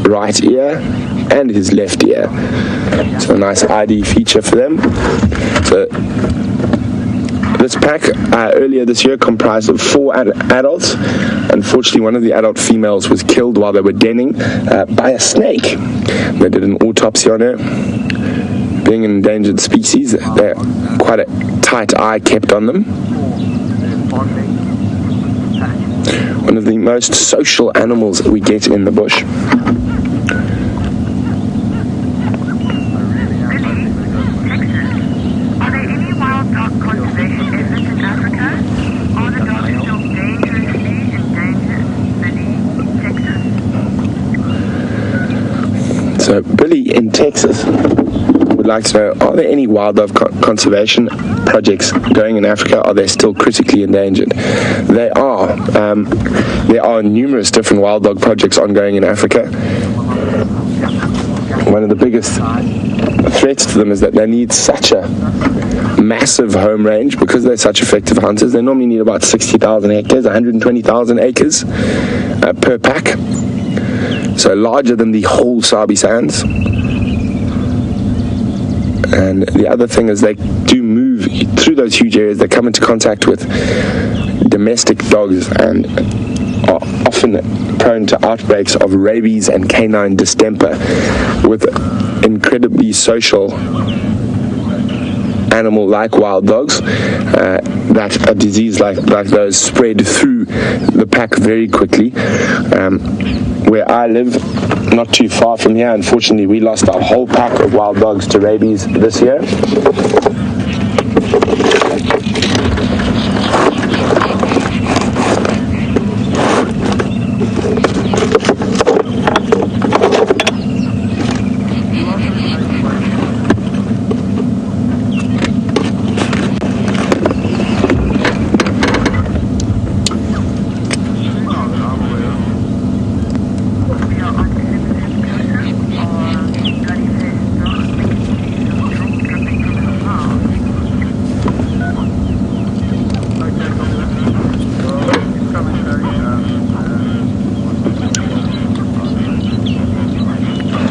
right ear and his left ear. So a nice ID feature for them. So this pack earlier this year comprised of 4 adults. Unfortunately, one of the adult females was killed while they were denning by a snake. They did an autopsy on her. Being an endangered species, they're quite a tight eye kept on them. One of the most social animals we get in the bush. Are there any wild dog conservation efforts in Africa? Are the dogs still dangerously endangered in Texas? So Billy in Texas would like to know, are there any wildlife conservation projects going in Africa? Are they still critically endangered? They are. There are numerous different wild dog projects ongoing in Africa. One of the biggest threats to them is that they need such a massive home range because they're such effective hunters. They normally need about 60,000 hectares, 120,000 acres per pack. So larger than the whole Sabi Sands. And the other thing is they do move through those huge areas. They come into contact with domestic dogs and are often prone to outbreaks of rabies and canine distemper, with incredibly social animal like wild dogs, that a disease like those spread through the pack very quickly. where I live, not too far from here. Unfortunately, we lost our whole pack of wild dogs to rabies this year.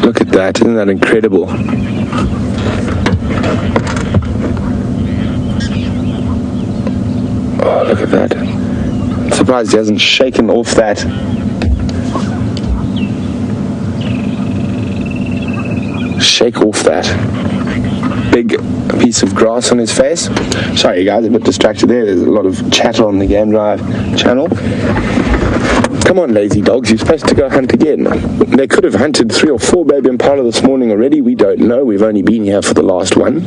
Look at that, isn't that incredible? Oh, look at that. I'm surprised he hasn't shaken off that. Shake off that big piece of grass on his face. Sorry guys, a bit distracted there. There's a lot of chatter on the Game Drive channel. Come on, lazy dogs, you're supposed to go hunt again. They could have hunted 3 or 4 baby impala this morning already. We don't know. We've only been here for the last one.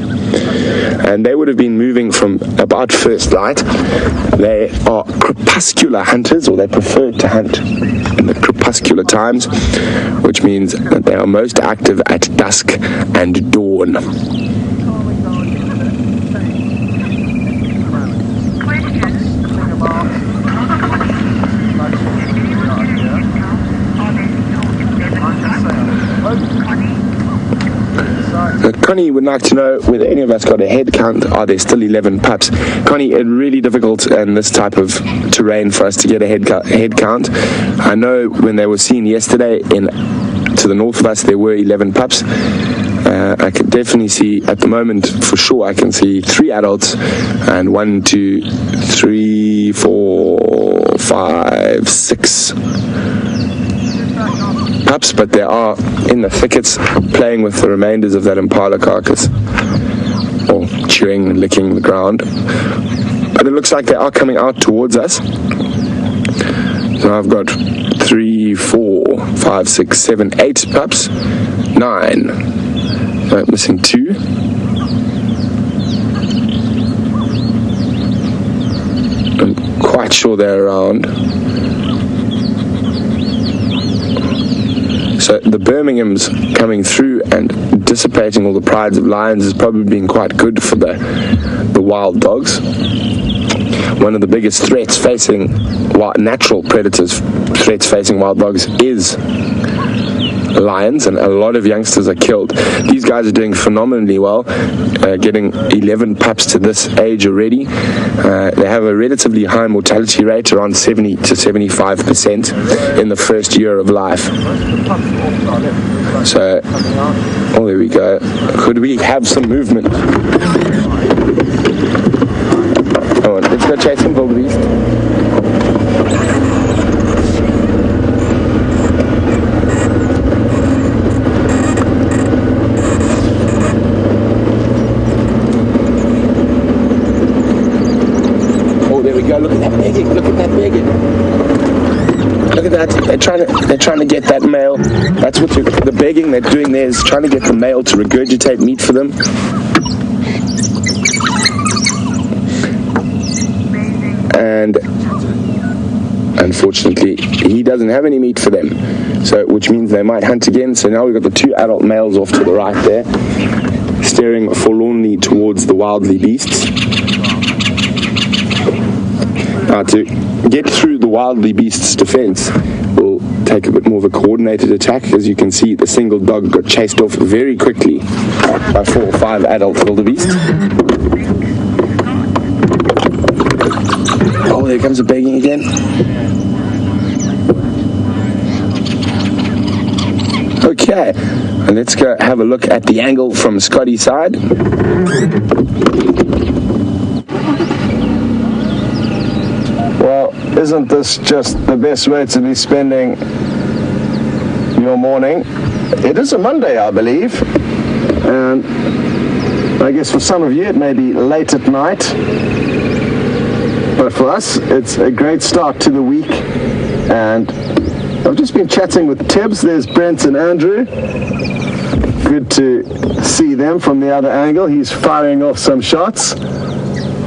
And they would have been moving from about first light. They are crepuscular hunters, or they prefer to hunt in the crepuscular times, which means that they are most active at dusk and dawn. Connie would like to know whether any of us got a head count. Are there still 11 pups? Connie, it's really difficult in this type of terrain for us to get a head count. I know when they were seen yesterday to the north of us, there were 11 pups. I can definitely see, at the moment, for sure, I can see 3 adults and 1, 2, 3, 4, 5, 6 pups, but they are in the thickets playing with the remainders of that impala carcass, or chewing and licking the ground. But it looks like they are coming out towards us. So I've got 3, 4, 5, 6, 7, 8 pups, 9. Right, missing 2. I'm quite sure they're around. So the Birmingham's coming through and dissipating all the prides of lions has probably been quite good for the wild dogs. One of the biggest threats facing natural predators, threats facing wild dogs is lions, and a lot of youngsters are killed. These guys are doing phenomenally well, getting 11 pups to this age already. They have a relatively high mortality rate, around 70 to 75% in the first year of life. So, oh, there we go. Could we have some movement? Come on, let's go chase some wildebeest. Look at that begging, look at that begging. Look at that, they're trying to get that male. That's what the begging they're doing there is trying to get the male to regurgitate meat for them. And unfortunately, he doesn't have any meat for them. So, which means they might hunt again. So now we've got the 2 adult males off to the right there, staring forlornly towards the wildly beasts. Now, to get through the wildly beast's defense, we'll take a bit more of a coordinated attack. As you can see, the single dog got chased off very quickly by 4 or 5 adult wildebeest. Oh, there comes a begging again. Okay, and let's go have a look at the angle from Scotty's side. Well, isn't this just the best way to be spending your morning? It is a Monday, I believe, and I guess for some of you it may be late at night, but for us it's a great start to the week, and I've just been chatting with Tibbs. There's Brent and Andrew. Good to see them from the other angle. He's firing off some shots.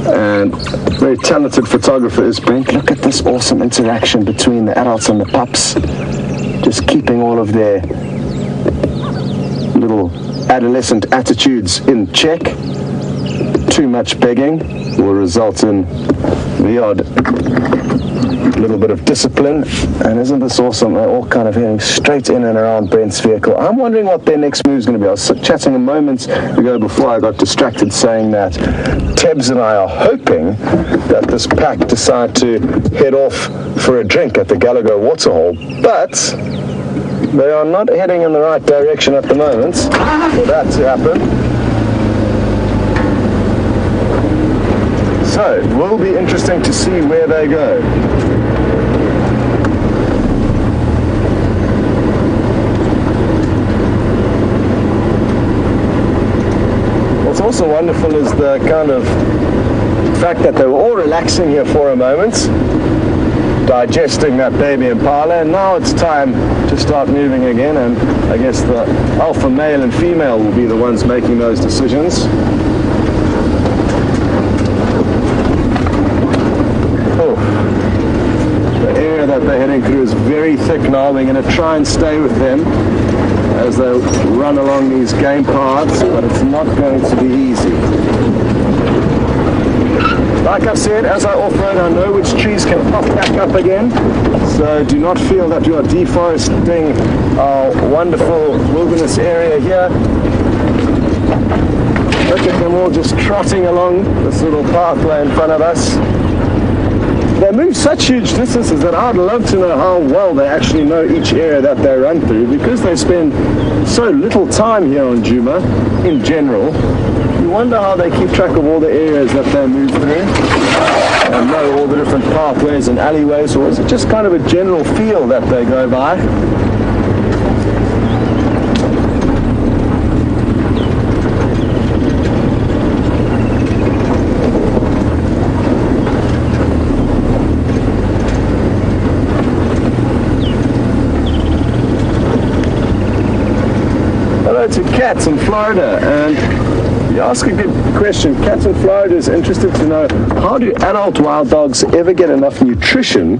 And very talented photographer is Brent. Look at this awesome interaction between the adults and the pups. Just keeping all of their little adolescent attitudes in check. Too much begging will result in the odd little bit of discipline. And isn't this awesome? They're all kind of heading straight in and around Brent's vehicle. I'm wondering what their next move is going to be. I was chatting a moment ago before I got distracted saying that Tebs and I are hoping that this pack decide to head off for a drink at the Gallagher Waterhole, but they are not heading in the right direction at the moment for that to happen. So it will be interesting to see where they go. What's also wonderful is the kind of fact that they were all relaxing here for a moment, digesting that baby impala, and now it's time to start moving again, and I guess the alpha male and female will be the ones making those decisions. The area that they're heading through is very thick now. We're going to try and stay with them as they run along these game paths, but it's not going to be easy. Like I said, as I off-road, I know which trees can pop back up again, so do not feel that you are deforesting our wonderful wilderness area here. Look at them all just trotting along this little pathway in front of us. They move such huge distances that I'd love to know how well they actually know each area that they run through, because they spend so little time here on Djuma in general. You wonder how they keep track of all the areas that they move through and know all the different pathways and alleyways, or is it just kind of a general feel that they go by? To cats in Florida, and you ask a good question. Cats in Florida is interested to know, how do adult wild dogs ever get enough nutrition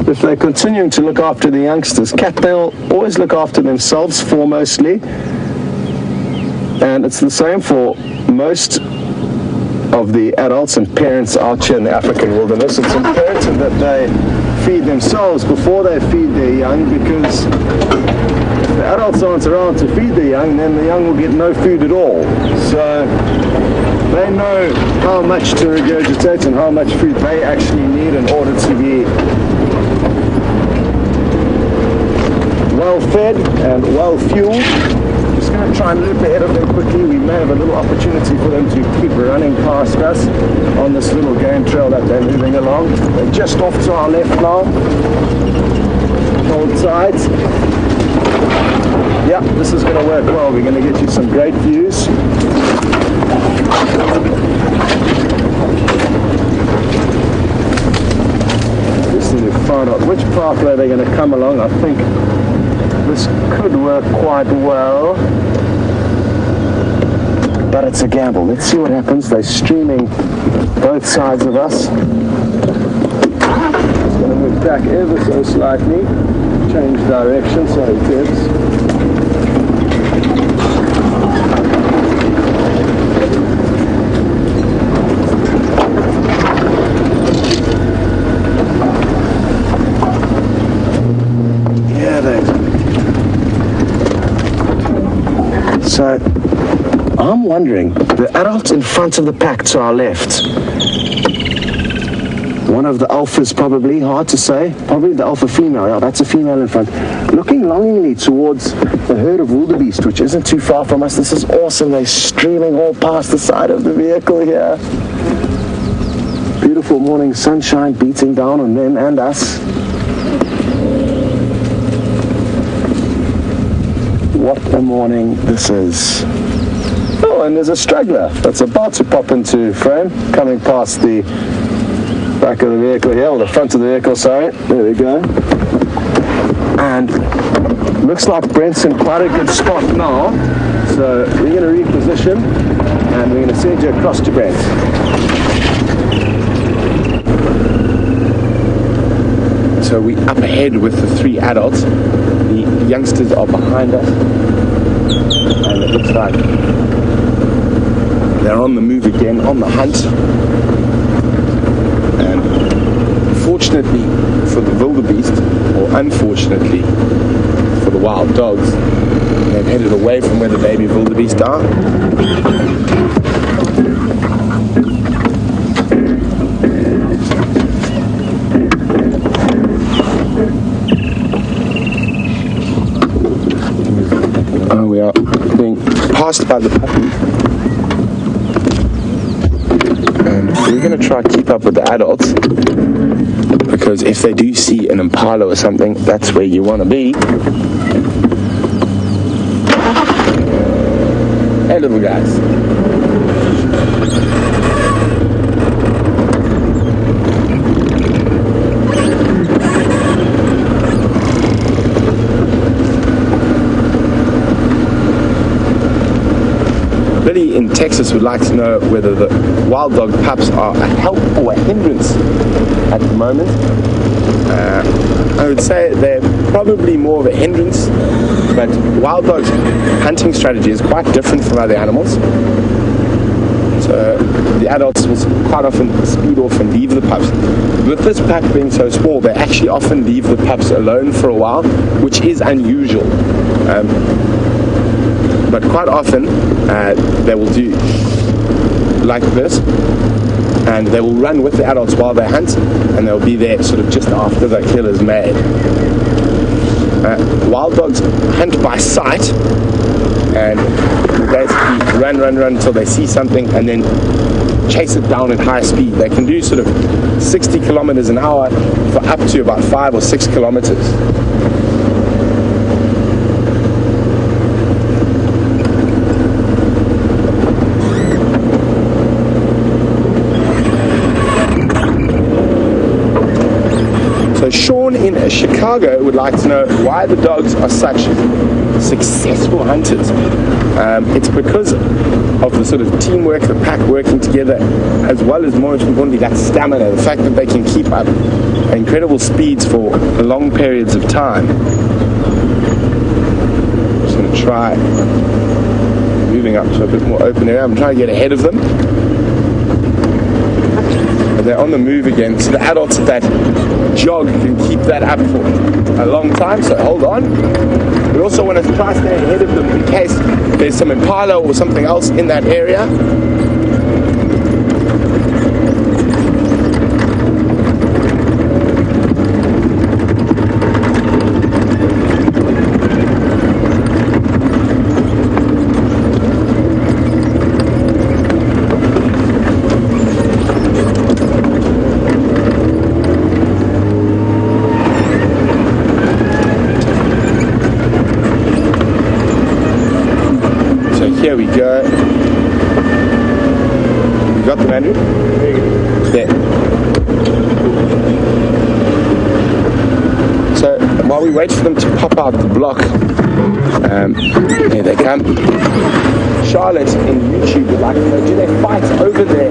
if they're continuing to look after the youngsters? They'll always look after themselves foremostly, and it's the same for most of the adults and parents out here in the African wilderness. It's imperative that they feed themselves before they feed their young, because the adults aren't around to feed the young, then the young will get no food at all. So they know how much to regurgitate and how much food they actually need in order to be well fed and well fueled. Just going to try and loop ahead of them quickly. We may have a little opportunity for them to keep running past us on this little game trail that they're moving along. They're just off to our left now. Hold tight. Yeah, this is going to work well. We're going to get you some great views. Just need to find out which pathway they're going to come along. I think this could work quite well, but it's a gamble. Let's see what happens. They're streaming both sides of us. It's going to move back ever so slightly. Change direction, sorry Tibbs. So I'm wondering, the adult in front of the pack to our left, one of the alphas probably, hard to say, probably the alpha female. Yeah, that's a female in front, looking longingly towards the herd of wildebeest, which isn't too far from us. This is awesome. They're streaming all past the side of the vehicle here. Beautiful morning sunshine beating down on them and us. What a morning this is. Oh, and there's a straggler that's about to pop into frame, coming past the back of the vehicle here, or the front of the vehicle, sorry. There we go. And looks like Brent's in quite a good spot now. So we're going to reposition and we're going to send you across to Brent. So we up ahead with the 3 adults. The youngsters are behind us. And it looks like they're on the move again, on the hunt. And fortunately for the wildebeest, or unfortunately for the wild dogs, they've headed away from where the baby wildebeest are. We are being passed by the puppies, and we're going to try to keep up with the adults, because if they do see an impala or something, that's where you want to be. Hey little guys. Billy in Texas would like to know whether the wild dog pups are a help or a hindrance at the moment. I would say they're probably more of a hindrance, but wild dogs' hunting strategy is quite different from other animals. So the adults will quite often speed off and leave the pups. With this pup being so small, they actually often leave the pups alone for a while, which is unusual. But quite often they will do like this, and they will run with the adults while they hunt, and they'll be there sort of just after the kill is made. Wild dogs hunt by sight, and basically run until they see something and then chase it down at high speed. They can do sort of 60 kilometers an hour for up to about 5 or 6 kilometers. So Sean in Chicago would like to know why the dogs are such successful hunters. It's because of the sort of teamwork, the pack working together, as well as, more importantly, that stamina, the fact that they can keep up incredible speeds for long periods of time. Just going to try moving up to a bit more open area. I'm trying to get ahead of them. They're on the move again, so the adults at that jog can keep that up for a long time, so hold on. We also want to try to stay ahead of them in case there's some impala or something else in that area. Here we go. You got them, Andrew? There. So while we wait for them to pop out the block, here they come. Charlotte in YouTube would like to know, do they fight over their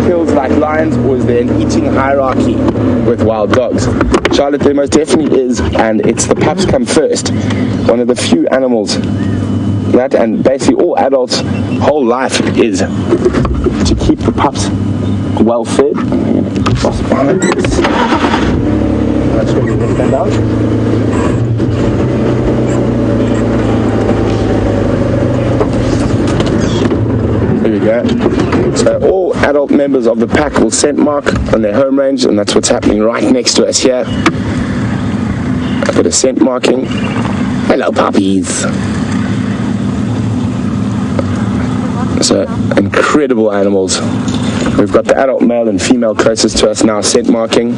kills like lions, or is there an eating hierarchy with wild dogs? Charlotte, there most definitely is, and it's the pups come first. One of the few animals that, and basically all adults' whole life is to keep the pups well fed. I'm going to cross behind this. That's where we're going to stand down. There we go. So all adult members of the pack will scent mark on their home range, and that's what's happening right next to us here. A bit of scent marking. Hello, puppies. So incredible animals. We've got the adult male and female closest to us now scent marking.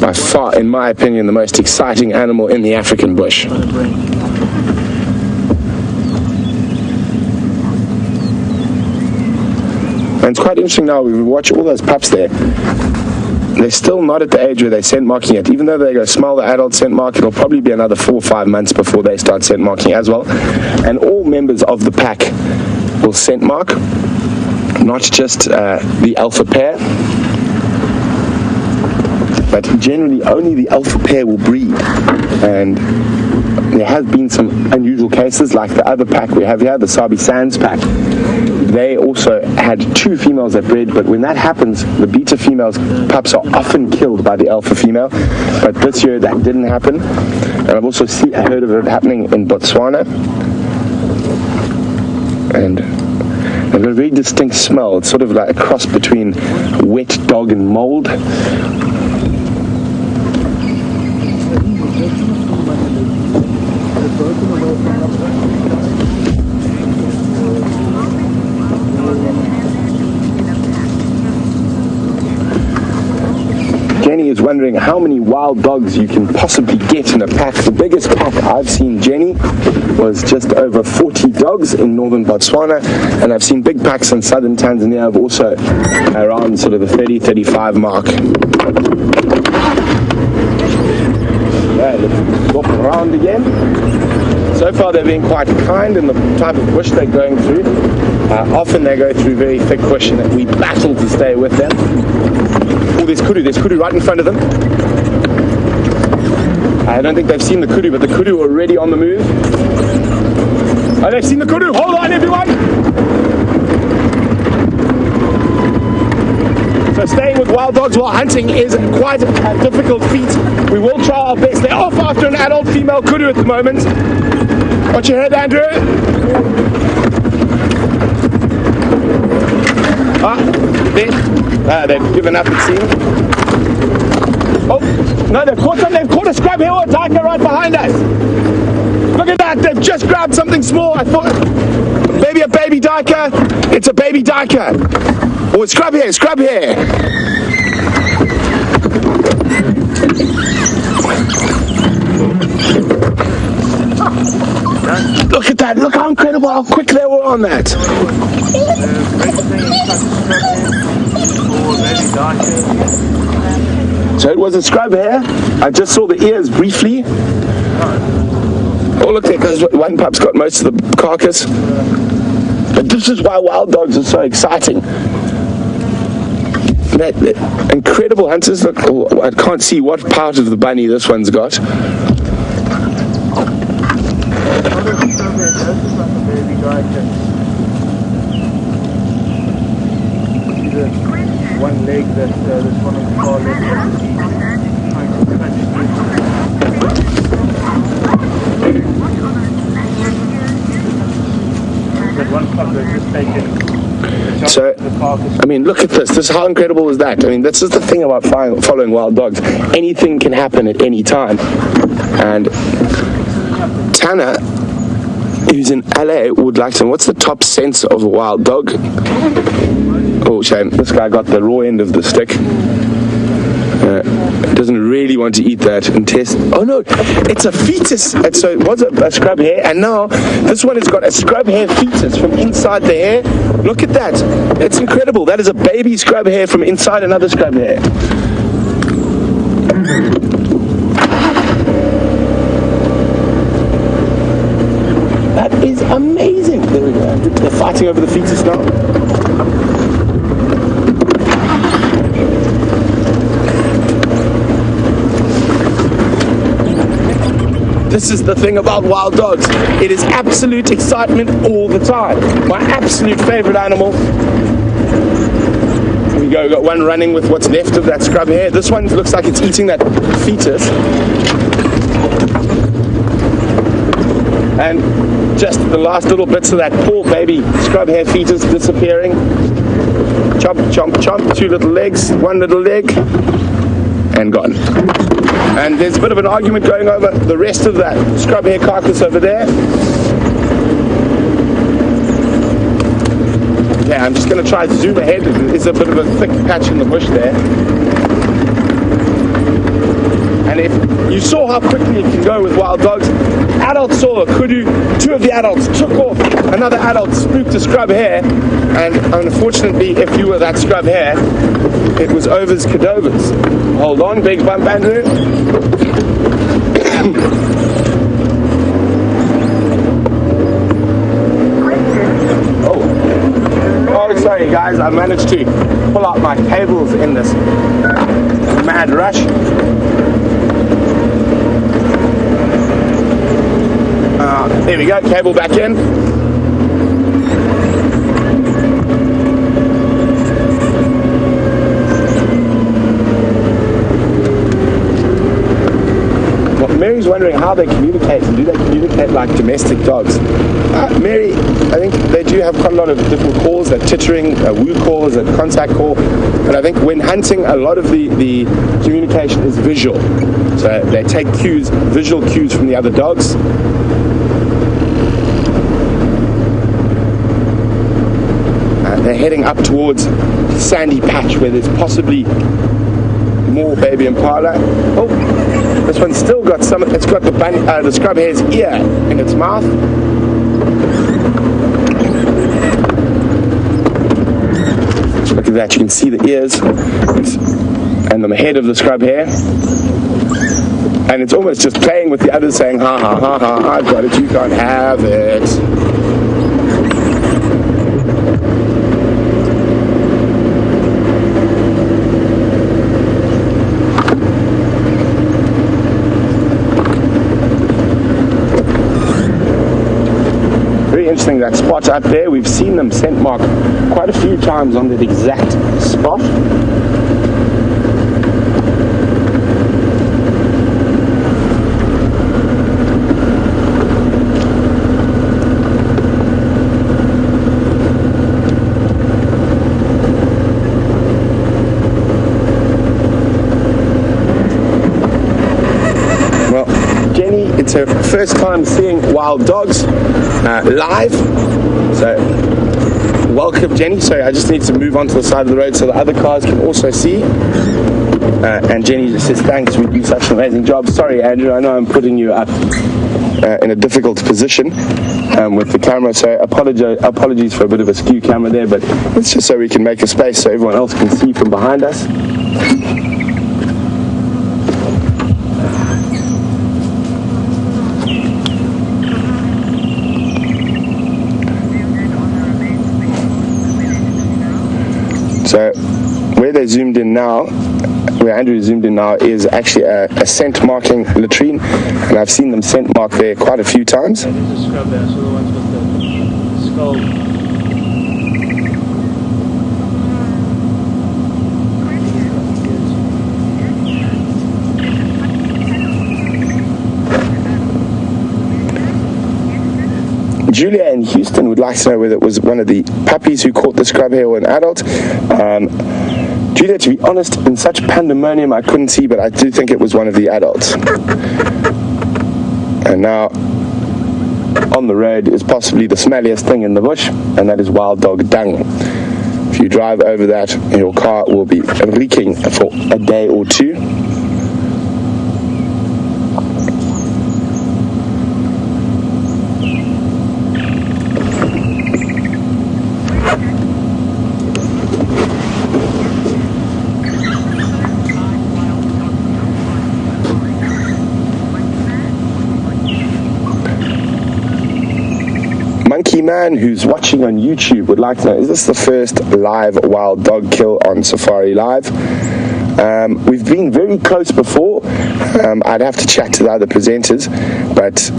By far, in my opinion, the most exciting animal in the African bush. And it's quite interesting now, we watch all those pups there. They're still not at the age where they're scent marking yet. Even though they go smell the adult scent mark, it'll probably be another 4 or 5 months before they start scent marking as well. And all members of the pack will scent mark, not just the alpha pair, but generally only the alpha pair will breed. And there have been some unusual cases, like the other pack we have here, the Sabi Sands pack. They also had 2 females that bred, but when that happens, the beta females' pups are often killed by the alpha female. But this year that didn't happen. And I've also heard of it happening in Botswana. And they've got a very distinct smell. It's sort of like a cross between wet dog and mold. Jenny is wondering how many wild dogs you can possibly get in a pack. The biggest pack I've seen, Jenny, was just over 40 dogs in northern Botswana, and I've seen big packs in southern Tanzania of also around sort of the 30-35 mark. Yeah, let's walk around again. So far they're being quite kind in the type of bush they're going through. Often they go through very thick bush and we battle to stay with them. Oh, there's kudu right in front of them. I don't think they've seen the kudu, but the kudu are already on the move. Oh, they've seen the kudu. Hold on, everyone. So staying with wild dogs while hunting is quite a difficult feat. We will try our best. They're off after an adult female kudu at the moment. Watch your head, Andrew. They've given up, it seems. Oh, no, they've caught something. They've caught a scrub here or a tiger right behind us. Look at that. They've just grabbed something small. I thought maybe a baby duiker. It's a baby duiker. Oh, it's scrub here, scrub here. Look at that. Look how incredible, how quick they were on that. So it was a scrub hair. I just saw the ears briefly. Oh, look there, because one pup's got most of the carcass. But this is why wild dogs are so exciting. Incredible hunters. Look, oh, I can't see what part of the bunny this one's got. One leg that this one is called. One pup that's just taken. So, I mean, look at this. This, how incredible is that? I mean, this is the thing about following wild dogs. Anything can happen at any time. And Tana, who's in LA, would like to know, what's the top sense of a wild dog? Oh, shame. This guy got the raw end of the stick. Doesn't really want to eat that and test. Oh no, it's a fetus. So it was a scrub hair, and now this one has got a scrub hair fetus from inside the hair. Look at that. It's incredible. That is a baby scrub hair from inside another scrub hair. That is amazing. There we go. They're fighting over the fetus now. This is the thing about wild dogs. It is absolute excitement all the time. My absolute favorite animal. Here we go, we've got one running with what's left of that scrub hair. This one looks like it's eating that fetus. And just the last little bits of that poor baby scrub hair fetus disappearing. Chomp, chomp, chomp, 2 little legs, 1 little leg, and gone. And there's a bit of an argument going over the rest of that scrub hair carcass over there. Okay, I'm just going to try to zoom ahead. There's a bit of a thick patch in the bush there. And if You saw how quickly it can go with wild dogs. Adults saw a kudu. 2 of the adults took off. Another adult spooked a scrub hare, and unfortunately, if you were that scrub hare, it was Over's cadovers. Hold on, big bump, Andrew. Oh, sorry guys, I managed to pull out my cables in this mad rush. There we go, cable back in. Well, Mary's wondering how they communicate, and do they communicate like domestic dogs? Mary, I think they do have quite a lot of different calls, like tittering, woo calls, and contact call. But I think when hunting, a lot of the communication is visual. So they take cues, visual cues from the other dogs. They're heading up towards sandy patch where there's possibly more baby impala. Oh, this one's still got some. It's got the scrub hare's ear in its mouth. Look at that! You can see the ears and the head of the scrub hare, and it's almost just playing with the others, saying, "Ha ha ha ha! I've got it. You can't have it." Interesting, that spot up there, we've seen them scent mark quite a few times on that exact spot. Well, Jenny, it's her first time seeing wild dogs live, so welcome Jenny. Sorry, I just need to move onto the side of the road so the other cars can also see. And Jenny just says thanks, we do such an amazing job. Sorry Andrew, I know I'm putting you up in a difficult position with the camera, so apologies for a bit of a skew camera there, but it's just so we can make a space so everyone else can see from behind us. So where they zoomed in now, where Andrew zoomed in now, is actually a scent marking latrine, and I've seen them scent mark there quite a few times. There's a scrub there, so the ones with the skull. Julia in Houston would like to know whether it was one of the puppies who caught the scrub hare or an adult. Julia, to be honest, in such pandemonium I couldn't see, but I do think it was one of the adults. And now on the road is possibly the smelliest thing in the bush, and that is wild dog dung. If you drive over that, your car will be reeking for a day or two. Monkey Man, who's watching on YouTube, would like to know, is this the first live wild dog kill on Safari Live? We've been very close before. I'd have to chat to the other presenters, but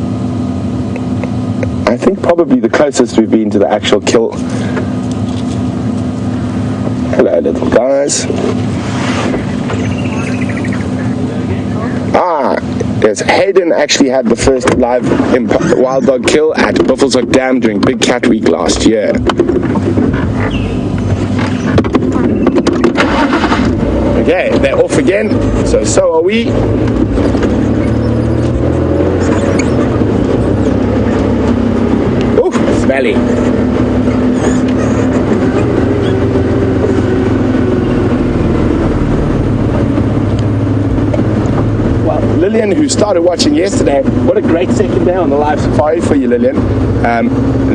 I think probably the closest we've been to the actual kill. Hello, little guys. Yes, Hayden actually had the first live wild dog kill at Buffelshoek Dam during Big Cat Week last year. Okay, they're off again, so are we. Ooh, smelly. Lillian, who started watching yesterday. What a great second day on the live safari for you, Lillian.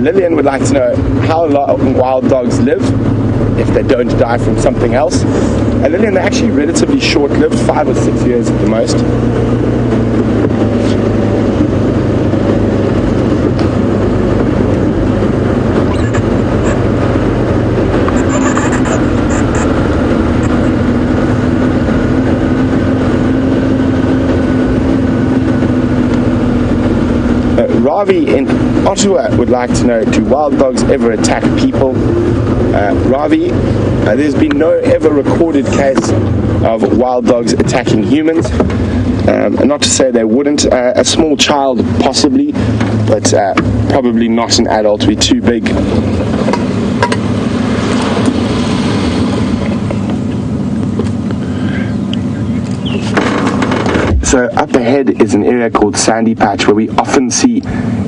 Lillian would like to know how long wild dogs live if they don't die from something else. And Lillian, they're actually relatively short-lived, 5 or 6 years at the most. Ravi in Ottawa would like to know, do wild dogs ever attack people? Ravi, there's been no ever recorded case of wild dogs attacking humans. Not to say they wouldn't. A small child possibly, but probably not an adult. Be too big. So up ahead is an area called Sandy Patch where we often see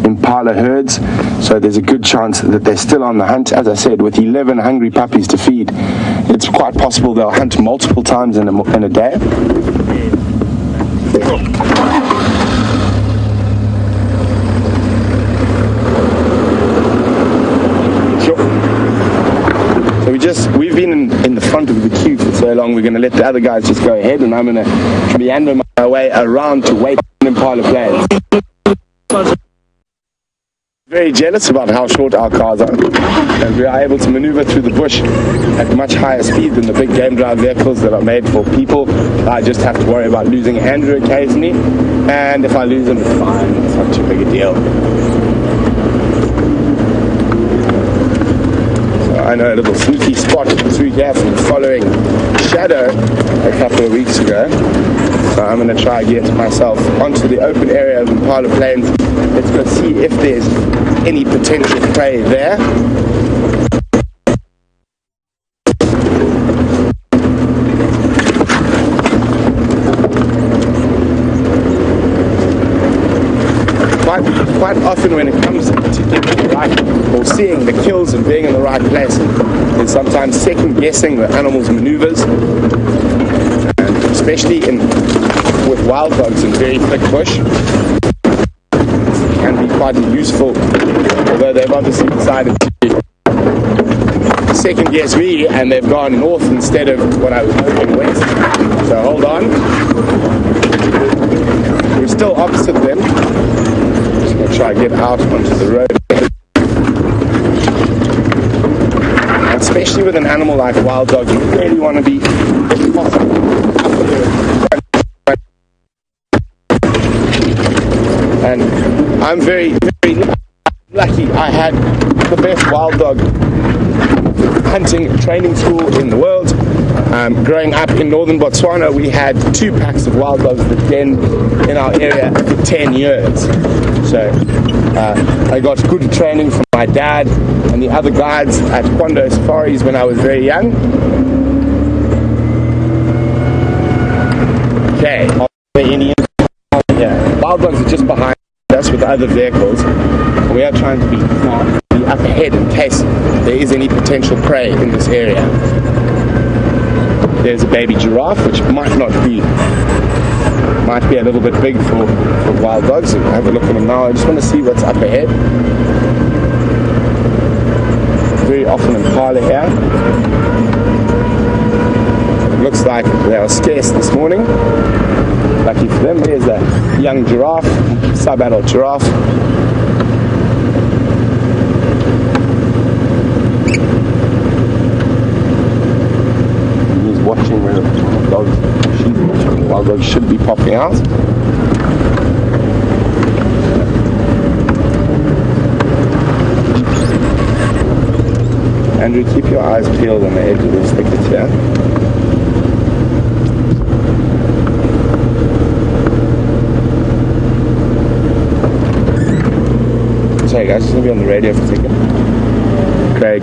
impala herds. So there's a good chance that they're still on the hunt. As I said, with 11 hungry puppies to feed, it's quite possible they'll hunt multiple times in a day. We've been in the front of the queue for so long, we're going to let the other guys just go ahead, and I'm going to meander my way around to wait in Impala Plains. Very jealous about how short our cars are, and we are able to maneuver through the bush at much higher speed than the big game drive vehicles that are made for people. I just have to worry about losing Andrew occasionally, and if I lose him, it's fine, it's not too big a deal. I know a little sneaky spot through here from following Shadow a couple of weeks ago. So I'm going to try and get myself onto the open area of Impala Plains. Let's go see if there's any potential prey there. Quite often when it comes to getting the right, or seeing the kills and being in the right place, is sometimes second guessing the animal's maneuvers, and especially with wild dogs in very thick bush, can be quite useful, although they've obviously decided to second guess me and they've gone north instead of what I was hoping west. So hold on, we're still opposite them. Try to get out onto the road, and especially with an animal like a wild dog, you really want to be, if possible, and I'm very, very lucky. I had the best wild dog hunting training school in the world. Growing up in northern Botswana, we had 2 packs of wild dogs that denned in our area for 10 years. So I got good training from my dad and the other guides at Quando Safaris when I was very young. Okay, wild dogs are just behind us with the other vehicles. We are trying to be up ahead in case there is any potential prey in this area. There's a baby giraffe, which might be a little bit big for wild dogs. I'll have a look at them now. I just want to see what's up ahead. Very often impala here. It looks like they are scarce this morning. Lucky for them. There's a young giraffe, sub-adult giraffe. Watching where the wild dogs should be popping out. Andrew, keep your eyes peeled on the edge of this thicket here. Sorry guys, just going to be on the radio for a second. Craig.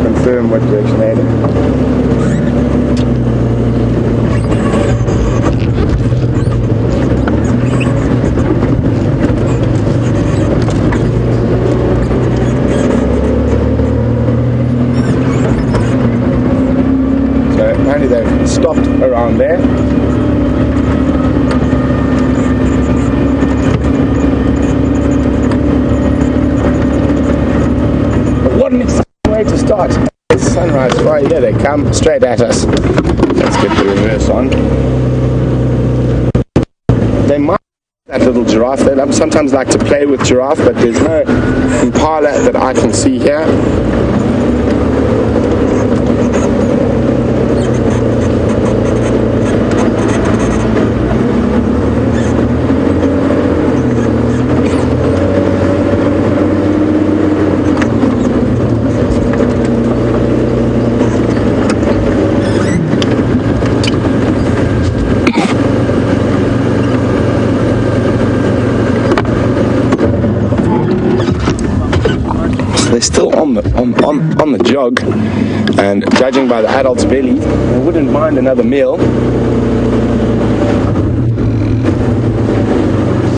Confirm what direction they're heading. start. Sunrise right there, they come straight at us. Let's get the reverse on. They might that little giraffe. They sometimes like to play with giraffe, but there's no impala that I can see here. They're still on the jog, and judging by the adult's belly, they wouldn't mind another meal.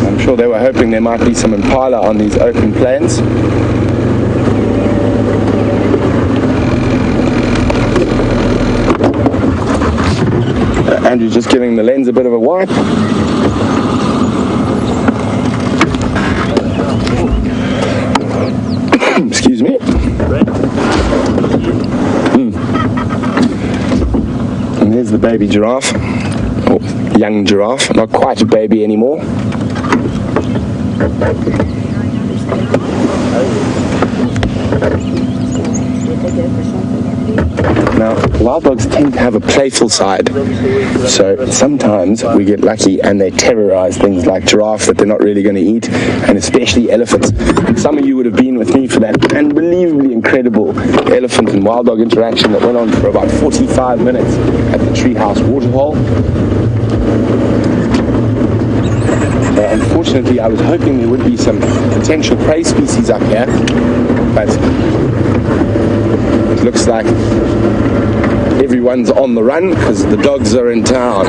I'm sure they were hoping there might be some impala on these open plains. Andrew's just giving the lens a bit of a wipe. Excuse me. And there's the baby giraffe, or young giraffe, not quite a baby anymore. Now, wild dogs tend to have a playful side, so sometimes we get lucky and they terrorize things like giraffe that they're not really going to eat, and especially elephants. Some of you would have been with me for that unbelievably incredible elephant and wild dog interaction that went on for about 45 minutes at the Treehouse Waterhole. Unfortunately, I was hoping there would be some potential prey species up here, but it looks like everyone's on the run because the dogs are in town.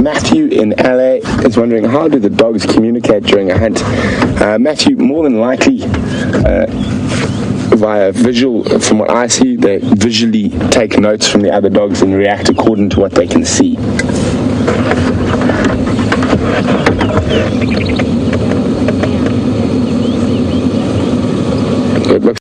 Matthew in LA is wondering, how do the dogs communicate during a hunt? Matthew, more than likely via visual. From what I see, they visually take notes from the other dogs and react according to what they can see. It looks